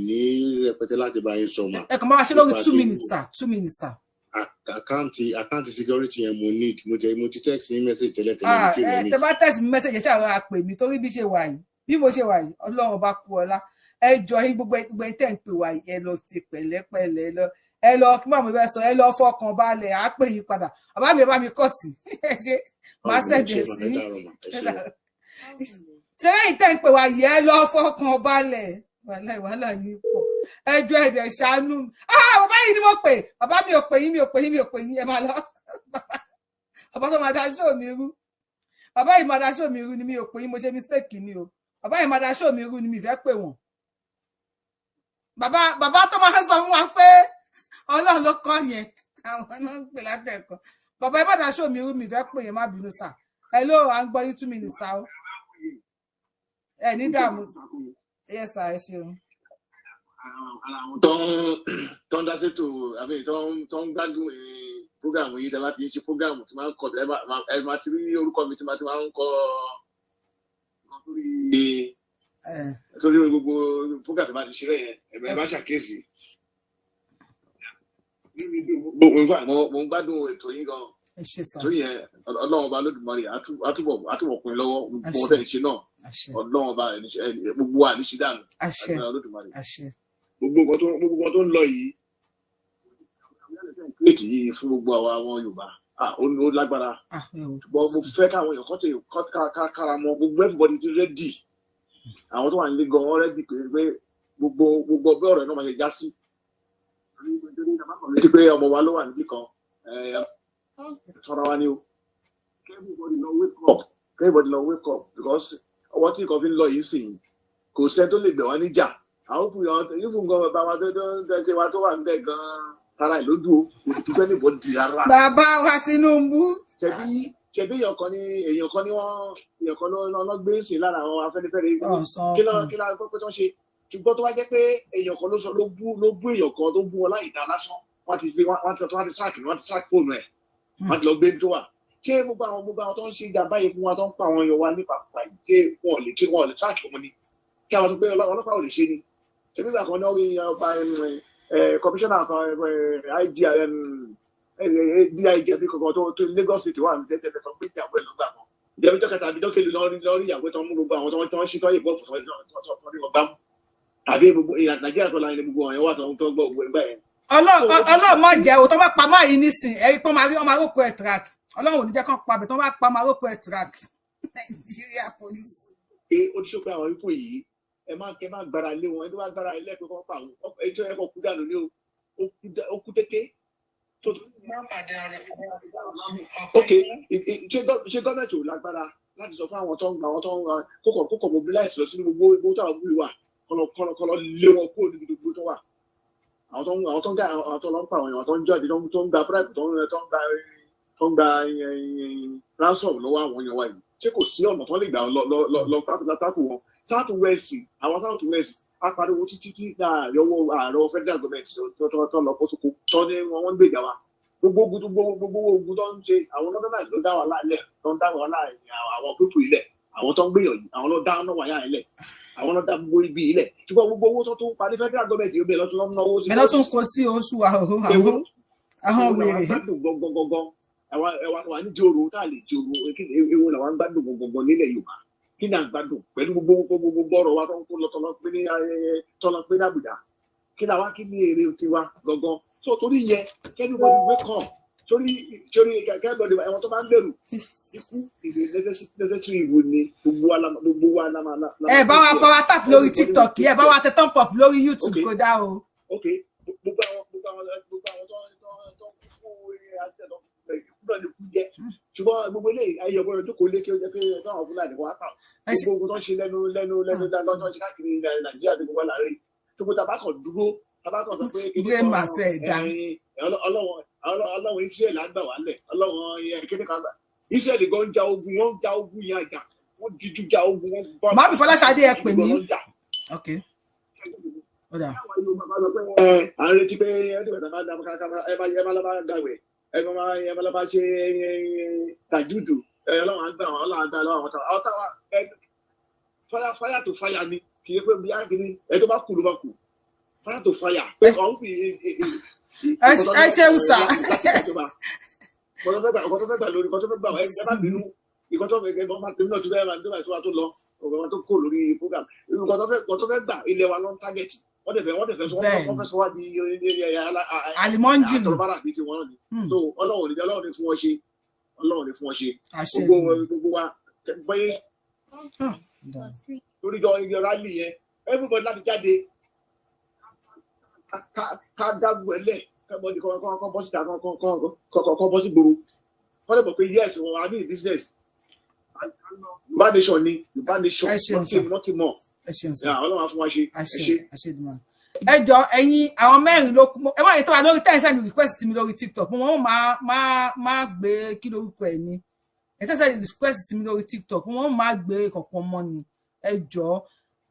ní rẹpẹtẹ láti bá yín sọ mà. Ẹ kàn máa ṣe lórí 2 minutes sir 2 minutes sir. Àkáǹtì security yẹn mo ti text ní message tẹ́lẹ̀. Tẹ bá text mi message ṣe àwọn àpè mi torí bí mo ṣe wà yìí Ọlọ́run bá kú ọlá ẹ jọ yín gbogbo ẹ tẹ́ ń pè wá ẹ lọ ti pẹ̀lẹ́pẹ̀lẹ́ lọ ẹ lọ kí màmú bẹ sọ ẹ lọ fọkàn balẹ̀ á pè yín padà bàbá mi bá mi kọ̀tì ṣe máa ṣẹ̀jẹ̀ sí ṣé ẹ̀yin tẹ́ ń pè wá yẹ ẹ lọ fọkàn balẹ̀ wàhálà yín pọ̀ ẹ jọ ẹ̀dẹ̀ ṣàánú bàbá yìí ni mo pè bàbá mi ò pè yín ẹ máa lọ bàbá tó máa dá ṣó mi rú bàbá yìí máa dá ṣó mi rú ni mi ò pè yín mo ṣe mistake ni o bàbá yìí máa dá ṣó mi rú ni mi fẹ́ pè wọ́n bàbá tó máa sọ fún wa pé Ọlọ́run ló kọ́ yẹn àwọn náà ń pè látẹ̀kọ́ bàbá ẹ má dá ṣó mi rú mi fẹ́ pè yẹn má bínú sà hello à ń gbọ́ yín 2 minutes sà ó ẹ ní dààmú yes sà ẹ ṣeun. tó ń dá sétò àbí tó ń gbádùn prógàmù yìí tẹ́lá ti ń ṣe prógàmù tí máa ń kọ ẹ máa ti rí orúkọ mi tí máa ń kọ sórí gbogbo prógàmù tí máa ti ṣe rẹ̀ yẹn ẹ bá ṣàkíyèsí. mo ń gbádùn ètò yín gan. Torí yẹn Ọlọ́run ọba Olódùmarè àtúbọ̀ pin lọ́wọ́ gbogbo tẹ́ ń ṣe náà. Ọlọ́run ọba gbogbo àníṣe dànù. Olódùmarè. Gbogbo nǹkan tó ń lọ yìí. Létí yìí fún gbogbo àwọn Yorùbá. Ó lágbára. Ṣùgbọ́n mo fẹ́ káwọn èèyàn kára mọ́ gbogbo everybody ti ready. Àwọn tó wà nílé gan wọ́n ready pé gbogbo ọbẹ̀ ọ̀rọ̀ náà máa ṣe já sí. Létí pé ọmọ wa ló wà níbí kan. Tọ́ra wa ni o. Everybody lọ wake up because ọwọ́ tí nǹkan fi ń lọ yìí sì kò sẹ́ni tó lè gbẹ̀ wá níjà. Àwọn fún gan bàbá wa tó wà níbẹ̀ gan-an tara ẹ̀ lójú o kò tún fẹ́ níbọ̀ di rárá. Bàbá wa Tinubu. Ṣebí èèyàn kan ni wọ́n gbé sí lára àwọn Afẹ́nifẹ́re kí ló pé tó ń ṣe ṣùgbọ́n tó wá jẹ́ pé èèyàn kan ló bú èèyàn kan tó bú wọn láì dá lásán wọ́n ti track fóònù ẹ̀ wọ́n ti lọ gbé tó wà ṣé gbogbo àwọn tó ń ṣe ìjàmbá yìí fún wa tó ń pa àwọn èèyàn wa nípa ìdí wọn lè track wọn ni kí àwọn tó pé ọlọ́pàá ò lè ṣe ni ṣebí ìgbà kan náà rí ọba kọmíṣánná kan DIG àbí kankan tó Lagos State wà ní tẹ́tẹ́ tó gbé ìyàwó ẹ̀ lọ́gbà kan ìjẹ́bí jọ́kẹta àbí jọ́kẹ́lì lọ́rí ìyàwó tó ń mú gbogbo àwọn tó ń ṣí tọ́yè bọ́ọ̀fù tó ń rí ọgbà mú àbí gbogbo Nàìjíríà tó láyé gbogbo ọ̀yàn wà tó ń gbọ́ ògbó ẹgbẹ́ yẹn. Ọlọ́run má jẹ́ o tó bá pa máa yìí nísìn ẹ̀rí pọ́n máa rí ọmọ aróko ẹ̀ track Ọlọ́run ò ní jẹ́ kán pa bẹ̀ tó bá pa ọmọ aróko ẹ̀ track Nigeria police. Ó ti ṣó pé àwọn ipò yìí ẹ má gbára lé wọn ẹ tó bá gbára ilé ẹ̀kọ́ kan pa àwọn ẹjọ́ ẹ̀kọ́ kú dànù ní ó kú tètè. Ok ṣé gọ́ọ̀mẹ̀ntì ò lágbára láti sọ fún àwọn tó ń gba kókò mobilize lọ sínú gbogbo táwọn gbúlù wà kọ́lọ́ lé wọn kúrò níbi gbogbo tó wà. Àwọn tó ń lọ ń pa àwọn èèyàn tó ń jáde tó ń gba bribe tó ń gba ransom lọ́wọ́ àwọn èèyàn wa yìí ṣé kò sí ọ̀nà tó lè gbà lọ tákù wọn. South West apariwo títí náà yọwọ́ ààrẹ federal government tó lọ kótókó tó ní wọ́n gbèjà wa gbogbo ogun tó ń ṣe àwọn lọ́dọ̀ ló dá wà láàlẹ̀ tó ń dá wà láàrin àwọn pípù ilẹ̀ àwọn tó ń gbèyàn yìí àwọn ló dá ọ̀nà wáyà ilẹ̀ àwọn ló dá gbogbo ibi ilẹ̀ ṣùgbọ́n gbogbo owó tó tún parí federal government yóò bẹ̀ lọ́tún lọ́wọ́ sí. Bẹ́ẹ̀ lọ́tún kò sí oṣù àwọn wèrè. Ẹwà ní jòrò tá a lè jòrò ewu làwọn gbádùn gbogbo nílẹ̀ Yorùbá kí ni àgbàdo pẹ̀lú gbogbo ọ̀rọ̀ wa tó ń kó lọ tọ́lọ́ pé ní Àbújá kí ni àwa kí ni èrè tiwa gangan so torí yẹ kẹ́ni wọ́n ti gbé kàn torí kẹ́bọ̀dì ẹ̀wọ̀n tó máa ń bẹ̀rù ikú ìṣe necessary evil ni gbogbo wa la máa. Ẹ bá wa pa wa tap lórí TikTok ẹ bá wa tẹ thumb up lórí YouTube kó dá o. Ok gbogbo àwọn tó ń kú fún àṣẹ lọ náà lè kú jẹ ṣùgbọ́n gbogbo eléyìí ayé ọgbọ́n rẹ̀ tó kò lé kí ó jẹ́ pé táwọn Fúlàní wá kà gbogbo tó ń ṣe lẹ́nu lọ́dọ̀ ṣe káàkiri Nàìjíríà tó gbogbo láàrin tó kó tabakọ̀ dúró tabakọ̀ sọ pé kéde kan Ọlọ́run Israẹli àgbà wálẹ̀ Ọlọ́run kéde kan Israẹli gan ja ogun wọn ja ogun yẹn àjà wọn díjú ja ogun wọn bọ́. Màmí Fọláṣadé ẹ pè mí. Ok. À ń retí pé ẹ má lọ́ bá dàwẹ̀ ẹ máa lọ́ba ṣe tàjúdù Ọlọ́run àgbà Ọlọ́run àgbà lọ́wọ́ àwọn táwa fáyà tó fáyà ni kì í pé bí ágìrì ẹ tó bá kú ló bá kú fáyà tó fáyà ọ̀hún fi ẹ ṣe ń sà. Ọkọ̀ tó fẹ́ gbà lórí ọkọ̀ tó fẹ́ gbà ẹ bá bínú ìkọ̀ tó fẹ́ gbà máa tẹ̀lé náà tó fẹ́ máa tó lọ ọ̀gá tó kó lórí program ìkọ̀ tó fẹ́ gbà ilẹ̀ wa ló ń tágẹ̀tì wọ́n tẹ̀fẹ́ sọ wá di alimọ́njì nù àbí ti wọ́n ni so Ọlọ́run ní fún wọn ṣe gbogbo wa bẹ́ẹ̀ lórí ìjọ rálì yẹn everybody láti jáde ká dábò ẹlẹ́ kẹ́bọ̀dì kọ́ bọ́ síta kọ́ bọ́ sí gbòòrò wọ́n lè mọ̀ pé yes wọn àbí business Yorùbá nation ni Yorùbá nation nothing more Ọlọ́run á fún wa ṣe ẹ jọ ẹ̀yin àwọn mẹ́rin ló kú ẹ má yẹ tó wà lórí tẹ́ǹsẹ̀ ní request mi lórí TikTok mo wọ́n máa gbé kí lórúkọ ẹ̀ ní ẹ tẹ́ǹsẹ̀ ní request mi lórí TikTok mo wọ́n máa gbé kọ̀ọ̀kan mọ́ ni ẹ jọ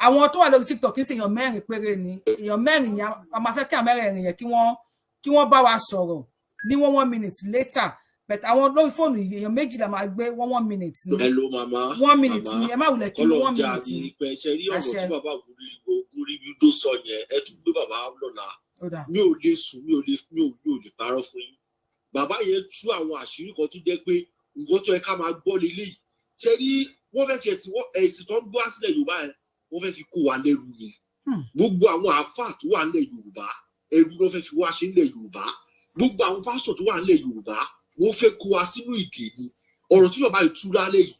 àwọn tó wà lórí TikTok kì í ṣe èèyàn mẹ́rin péré ni èèyàn mẹ́rin yẹn a máa fẹ́ kí àwọn mẹ́rin yẹn kí wọ́n bá wa sọ̀rọ̀ ní 1 minute later but àwọn lórí fóònù yìí èèyàn méjì la máa gbé 1 minute ni. Hello mama 1 minute ni ẹ má wulẹ̀ kí 1 minute ni. Ọlọ́jà àti ìpẹ́ ṣe rí ọ̀rọ̀ tí bàbá Gúrí ló sọ yẹn ẹ tún gbé bàbá lọ́la mi ò lè sùn mi ò lè parọ́ fún yín bàbá yẹn tú àwọn àṣírí kan tó jẹ́ pé nǹkan tó yẹ ká máa gbọ́ lélẹ́yìí ṣe rí wọ́n fẹ́ fi ẹ̀sìn tó ń gbọ́ sílẹ̀ Yorùbá yẹn wọ́n fẹ́ fi kó wa lẹ́rù ni gbogbo àwọn àáfàá tó wà nílẹ̀ Yorùbá ẹrú ló fẹ́ fi wá ṣe nílẹ̀ Yorùbá gbogbo àwọn pásítọ̀ tó wà nílẹ̀ Yorùbá wọ́n fẹ́ kó wa sínú ìdè ni ọ̀rọ̀ tí bàbá yìí tú lálẹ́ yìí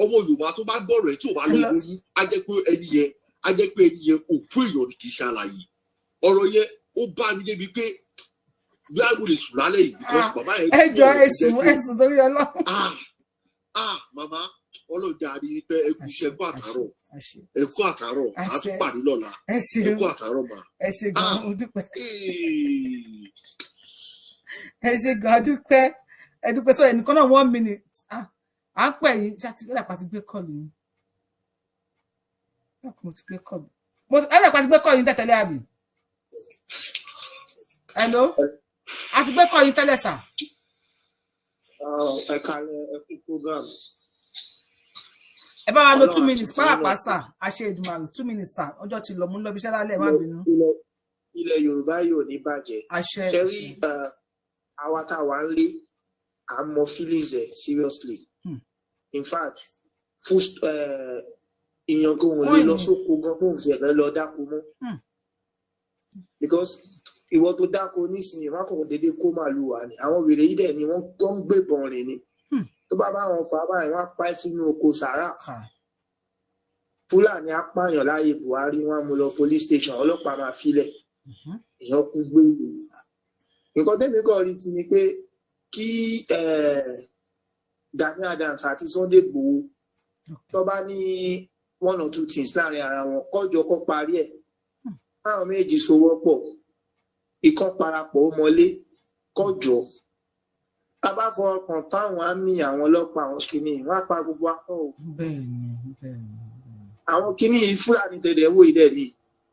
ọmọ Yorùbá tó bá gbọ́rọ̀ ẹ̀ tí ò bá lọ́wọ́ yín á jẹ́ pé ẹni yẹn òkú èèyàn kì í ṣàlàyé ọ̀rọ̀ yẹn ó bá mi débi pé bí a lè sùn lálẹ́ yìí because bàbá yẹn. ẹjọ́ ẹ̀sùn torí Ọlọ́run. Màmá ọlọ́jà rí pé ẹkú àtàrọ̀ àtúpàdé lọ́la ẹkú àtàrọ̀ mà. ẹ ṣé gan mo dúpẹ́. ẹ ṣé gan dúpẹ́ ẹ dúpẹ́ sọ ẹnìkan náà 1 minute à ń pè yín ṣáà tí ó dàpọ̀ àti gbé kọ́ọ̀lù yín mo ti gbé kọ́ọ̀lù ẹ dàpọ̀ àti gbé kọ́ọ̀lù yín tẹ̀tẹ̀lé àbí. hello àti gbé kọ́ọ̀lù yín tẹ́lẹ̀ sà. ẹ kálẹ́ ẹ kú program. ẹ bá wa lo 2 minutes pàápàá sà àṣẹ Èdùmàrè 2 minutes sà ọjọ́ ti lọ mú lọ bí iṣẹ́ lálẹ́ má bínú. ilẹ̀ Yorùbá yóò ní bàjẹ́ kẹrí àwa tá a wà ń lé à ń mọ feelings ẹ seriously in fact fún ìyàn kò wọ́n lè lọ sóko gan kó n fi ẹ̀rẹ́ lọ dáko mọ́ because ìwọ tó dáko nísìnyí wọn kò dédé kó màlúù wà ní àwọn wèrè yìí dẹ̀ ni wọ́n tó ń gbébọn rìn ni tó bá wọn fà á báyìí wọ́n pa ẹ́ sínú oko sàrà Fúlàní apààyàn láàyè Buhari wọ́n mú lọ police station ọlọ́pàá máa filẹ̀ èèyàn kú gbé ìlú nǹkan tẹ́mi kọ́ rí ti ni pé kí Gani Adams àti Sunday Igboho tó bá ní 1 or 2 things láàrin ara wọn kọjọ kó parí ẹ̀ káwọn méjì sowọ́pọ̀ ìkan parapọ̀ ó mọlé kọjọ tá bá fọkàn táwọn àmì àwọn ọlọ́pàá àwọn kìíní wọn á pa gbogbo akọ o. àwọn kìíní Fúlàní tẹ̀lé wò ìdẹ̀ ni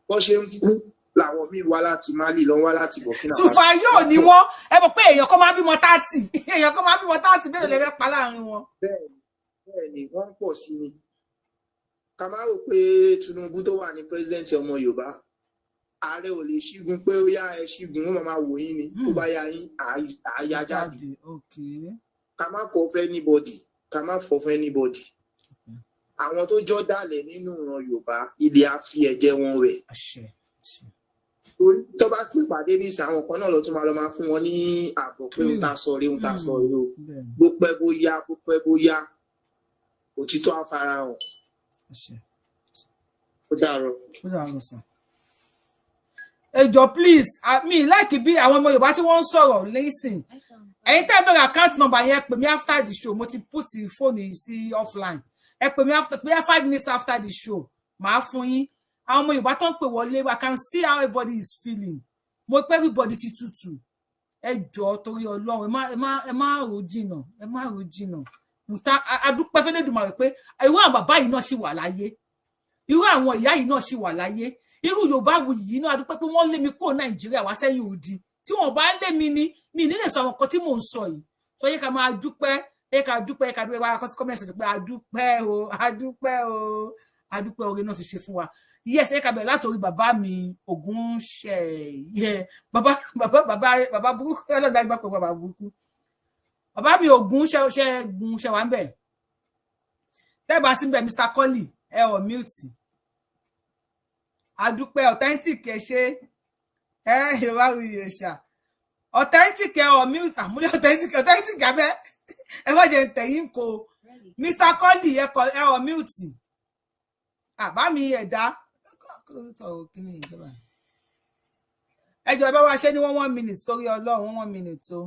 wọ́n ṣe ń kú làwọn míì wá láti Mali lọ wá láti Burkina Faso. Sùfà yóò ní wọn ẹ mọ̀ pé èèyàn kan máa bímọ 30 èèyàn kan máa bímọ 30 bẹ́ẹ̀ lè fẹ́ pa láàrin wọn. bẹ́ẹ̀ni wọ́n ń pọ̀ sí ni ká má rò pé Tinubu tó wà ní president ọmọ Yorùbá ààrẹ ò lè ṣígun pé ó yá ẹ ṣígun wọn máa wò yín ni tó bá yá yín àyà jáde ká má fọ fún anybody àwọn tó jọ dálẹ̀ nínú ìran Yorùbá ilẹ̀ á fi ẹ̀jẹ̀ wọn wẹ̀ tó bá pè pàdé ní ìsìn àwọn kan náà lọ tún máa lọ máa fún wọn ní ààbọ̀ pé ń ta sọ rí o bó pẹ́ bóyá òtítọ́ àfarahàn. Ó dàárọ̀ sàn. Ẹjọ́ please mi like bí àwọn ọmọ Yorùbá tí wọ́n ń sọ̀rọ̀ lẹ́sìn ẹ̀yin tẹ́ bẹ̀rẹ̀ account number yẹn pè mí after the show mo ti put phone sí offline ẹ pè mí after 5 minutes after the show màá fún yín àwọn ọmọ Yorùbá tó ń pè wọlé I can see how everybody is feeling mo pé everybody ti tutù ẹjọ́ torí Ọlọ́run ẹ má rò jìnnà adúpẹ́ fẹ́lẹ́dùmarè pé irú àwọn bàbá yìí náà ṣì wà láyé irú àwọn ìyá yìí náà ṣì wà láyé irú Yorùbá yìí náà adúpẹ́ pé wọ́n lé mi kúrò Nàìjíríà wá sẹ́yìn òdì tí wọ́n bá lé mi ní mi nílé sọ àwọn kan tí mò ń sọ yìí tó yẹ ká máa dúpẹ́ wá kọ sí kọmẹǹsì pé adúpẹ́ oore náà fi ṣe fún wa yes ẹ ká bẹ̀rẹ̀ látòrí bàbá mi Ògúnṣẹ̀yẹ bàbá burúkú ọlọ́dà gbà pé bàbá burúkú bàbá mi Ògúnṣẹ̀wà ń bẹ̀ tẹ́bà sí bẹ̀ Mr. Colley ẹ ọ̀ mute adúpẹ́ authentic ẹ ṣe ìwà wíyẹ ṣá authentic ẹ ọ̀ mute àmúlẹ̀ authentic abẹ́ ẹ wọ́n jẹ́ tẹ̀yìn kò Mr. Colley ẹ ọ̀ mute àbá mi ẹ̀dá ẹjọ́ ẹ bá wá ṣe ní 1 minute torí Ọlọ́run 1 minute o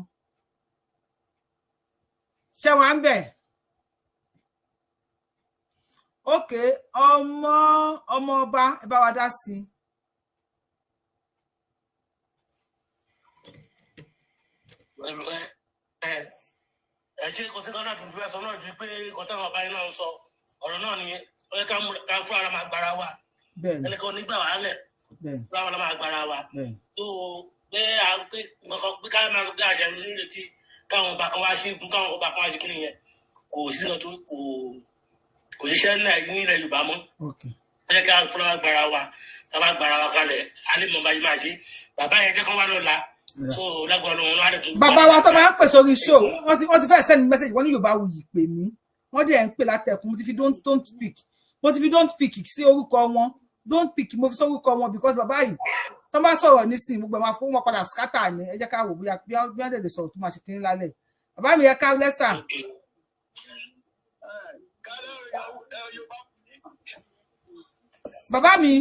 ṣé wà ń bẹ̀ ókè ọmọ ọba ẹ bá wa dá sí ẹ ṣe kò sí kan náà tó fẹ́ sọ náà ju pé kọ́tà ọba yìí náà ń sọ ọ̀rọ̀ náà nìyẹn ó yẹ ká fún ara máa gbára wa ẹnìkan onígbà wà lẹ̀ fún ara máa gbára wa tó pé ká máa gbé àṣẹ nírètí káwọn ọba kan wá sí ibùn káwọn ọba kan wá sí kí nìyẹn kò sí kan tó kò ṣiṣẹ́ ní ilẹ̀ Yorùbá mọ́ ó yẹ ká fún ara gbára wa ká má gbára wa kalẹ̀ alẹ́ mọ̀ bá ṣe máa ṣe bàbá yẹn jẹ́ kán wá lọ́la so lágbára Ọlọ́run wá lè fún. bàbá wa tó máa ń pè sórí show wọ́n ti fẹ́ send message wọ́n ní Yorùbáwùyí pè mí wọ́n dẹ̀ ń pè látẹ̀kùn mo ti fi don't speak mo ti fi don't speak sí orúkọ wọn don't speak mo fi sórúkọ wọn because bàbá yìí tó bá sọ̀rọ̀ nísìnyí gbogbo máa fún wọn padà scatter ni ẹ jẹ́ ká wò bóyá bí wọ́n lè sọ̀rọ̀ tó máa ṣe kínní lálẹ́ bàbá mi yẹ ká lẹ́sà. bàbá mi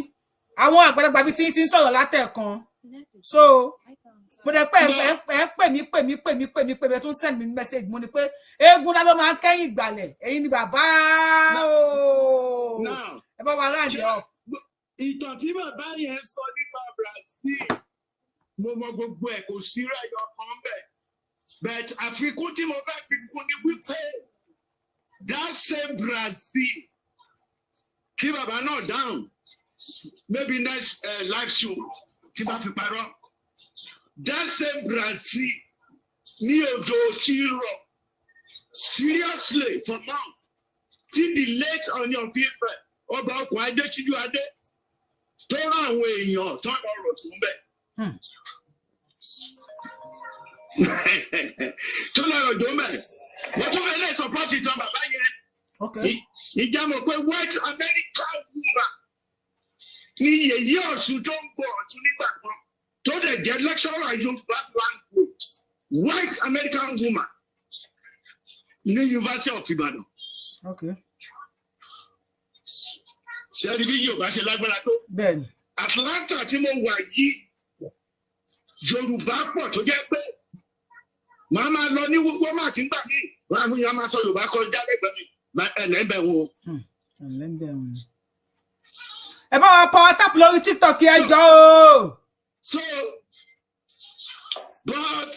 àwọn àgbàlagbà bíi tí ń sọ̀rọ̀ látẹ̀kan so mo dẹ̀ pè mí tún send me message mo ní pé eégún lá ló máa ń kẹ́yìn ìgbàlẹ̀ èyí ni bàbá ẹ bá wa ráàdì ọ. ìtàn tí bàbá yẹn sọ nípa Brazil mo mọ gbogbo ẹ̀ kò sí ráyọ kan bẹ́ẹ̀ but àfikún tí mo fẹ́ fi kún ni wípé that same Brazil kí bàbá náà dáhùn maybe next live show tí bá fi parọ́ that same Brazil ní odò tí rọ seriously for now tí the late Ọọ̀ni of Ife ọba ọkùnrin Adétúnjú Adé tó rán àwọn èèyàn tó ń lọ tó ń bẹ̀. tó lọ rọ̀ tó ń bẹ̀ wọ́n tó fẹ́ lè support ìtàn bàbá yẹn. ìjà mọ̀ pé white American woman ní Yèyé Ọ̀ṣun tó ń bọ̀ ọ̀tún nígbà kan tó dẹ̀ jẹ́ lecturer Yorùbá language white American woman ní University of Ibadan. Ṣé bí Yorùbá ṣe lágbára tó? Bẹ́ẹ̀ni. Atlanta tí mo wà yìí Yorùbá pọ̀ tó jẹ́ pé màá máa lọ ní wọ́n máa ti ń gbà mí wọ́n á fún yàrá máa sọ Yorùbá kọjá lẹ́gbẹ̀ẹ́ mi ẹ̀lẹ́bẹ̀ wo. Ẹ bá wa power tap lórí TikTok ẹ jọ o. So but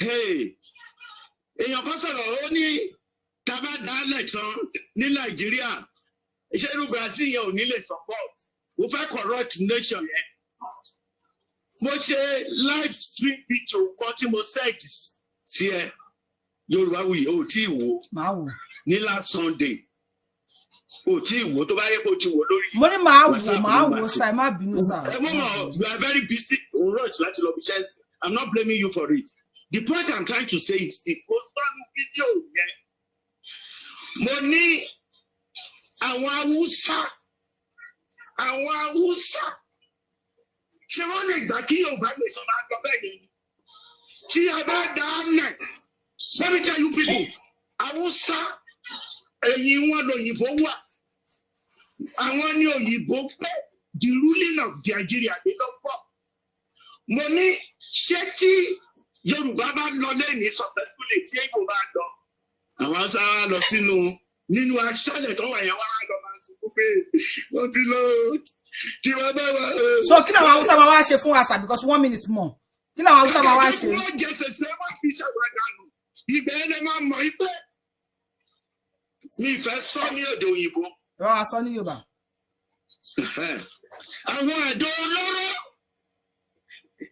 hey èèyàn kan sọ̀rọ̀ ó ní tábà dálẹ̀ tán ní Nàìjíríà iṣẹ́ irú Brazil yẹn ò ní lè support mo fẹ́ corrupt nation yẹn mo ṣe live stream video kan tí mo search sí ẹ Yorùbáwùyí ò tí ì wò ní last Sunday ò tí ì wò tó bá yẹ kó ti wò lórí. mo ní máa wò sa ẹ má bínú sa. ẹ mọ̀ you are very busy on rush láti lọ bí Chelsea I'm not blaming you for it the point I'm trying to say is this mo sọ́nu fídíò yẹn mo ní àwọn Haúsá ṣé wọ́n lè gbà kí Yorùbá lè sọ máa gbọ́ bẹ́ẹ̀ yẹn tí a bá dá a lẹ̀ let me tell you people Haúsá ẹ̀yìn wọn lòyìnbó wà àwọn ní òyìnbó pé the ruling of Nigeria dé lọ́pọ̀ mo ní ṣé tí Yorùbá bá lọ lẹ́yìn sọ̀tẹ́kùlé tí èèyàn bá lọ àwọn Haúsá wa lọ nínú aṣálẹ̀ tó wà yẹn wá lọ máa sọ pé wọ́n ti lọ tí wọ́n bá wà. So kí làwọn Haúsá máa wá ṣe fún àṣà because 1 minute more kí làwọn Haúsá máa wá ṣe. wọ́n jẹ ṣẹ̀ṣẹ̀ wọ́n fi ṣàgbàdànù ibẹ̀ ẹ̀ lè máa mọ̀ ipé mi fẹ́ sọ ní èdè òyìnbó. Wọ́n á sọ ní Yorùbá. àwọn àdó olóró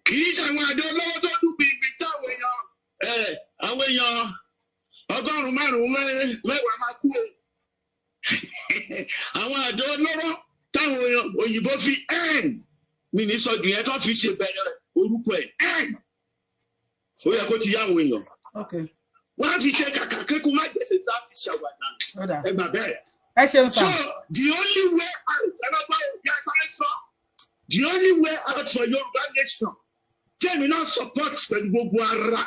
kì í ṣe àwọn àdó olóró tó dùn bìbì táwọn èèyàn 100 mẹ́wàá máa kú o. àwọn àdó olóró táwọn òyìnbó fi mi ní sọ jù yẹn tó fi ṣe bẹ̀rẹ̀ orúkọ ẹ̀ ó yẹ kó ti yá àwọn èèyàn. wọ́n á fi ṣe kàkà kékun má gbèsè tá a fi ṣàwàdà ẹgbà bẹ́ẹ̀. ẹ ṣeun sá. So the only way out the only way out for Yorùbá nation tẹ́mi náà support pẹ̀lú gbogbo ara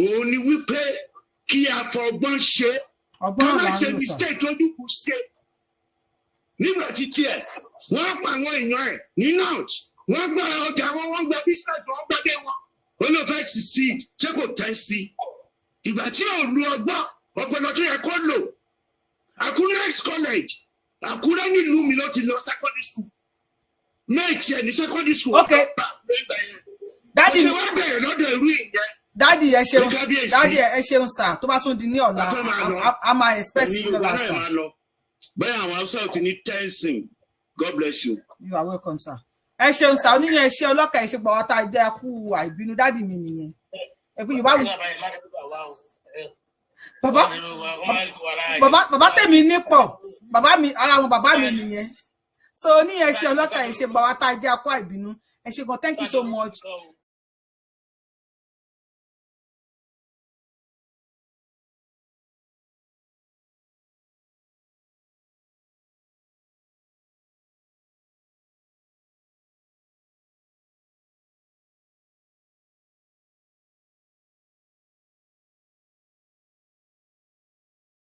òun ni wípé kí a fọgbọ́n ṣe ká má ṣe mistake tó dúkù ṣe nígbà títí ẹ̀ wọ́n pa àwọn èèyàn ẹ̀ ní north wọ́n gba ọjà wọn wọ́n gba business wọ́n gbadé wọn ló fẹ́ succeed ṣé kò tẹ́ sí ìgbà tí ò lu ọgbọ́n tó yẹ kó lò Àkúrẹ́ ex college Àkúrẹ́ nílùú mi ló ti lọ secondary school méjì ẹ̀ ní secondary school. Okay. Daddy ṣe wá bẹ̀rẹ̀ lọ́dọ̀ irú ìyẹn. Daddy ẹ ṣeun sá tó bá tún di ní ọ̀la a máa expect you lọ́la sá. bẹ́ẹ̀ àwọn Hausa ò ti ní tẹ́sìn God bless you. You are welcome sir. ẹ ṣeun sá oníyàn ẹṣẹ ọlọ́kà ẹṣẹ gbọ́ wọ́n tá a jẹ́ kú àìbínú Daddy mi nìyẹn. ẹ̀kú Yorùbá wù. bàbá tèmi ní pọ̀ bàbá mi ara wọn bàbá mi nìyẹn so ní ẹ ṣé ọlọ́kà ẹ ṣé gbà wá tá jẹ́ akọ ìbínú ẹ ṣé gan thank you so much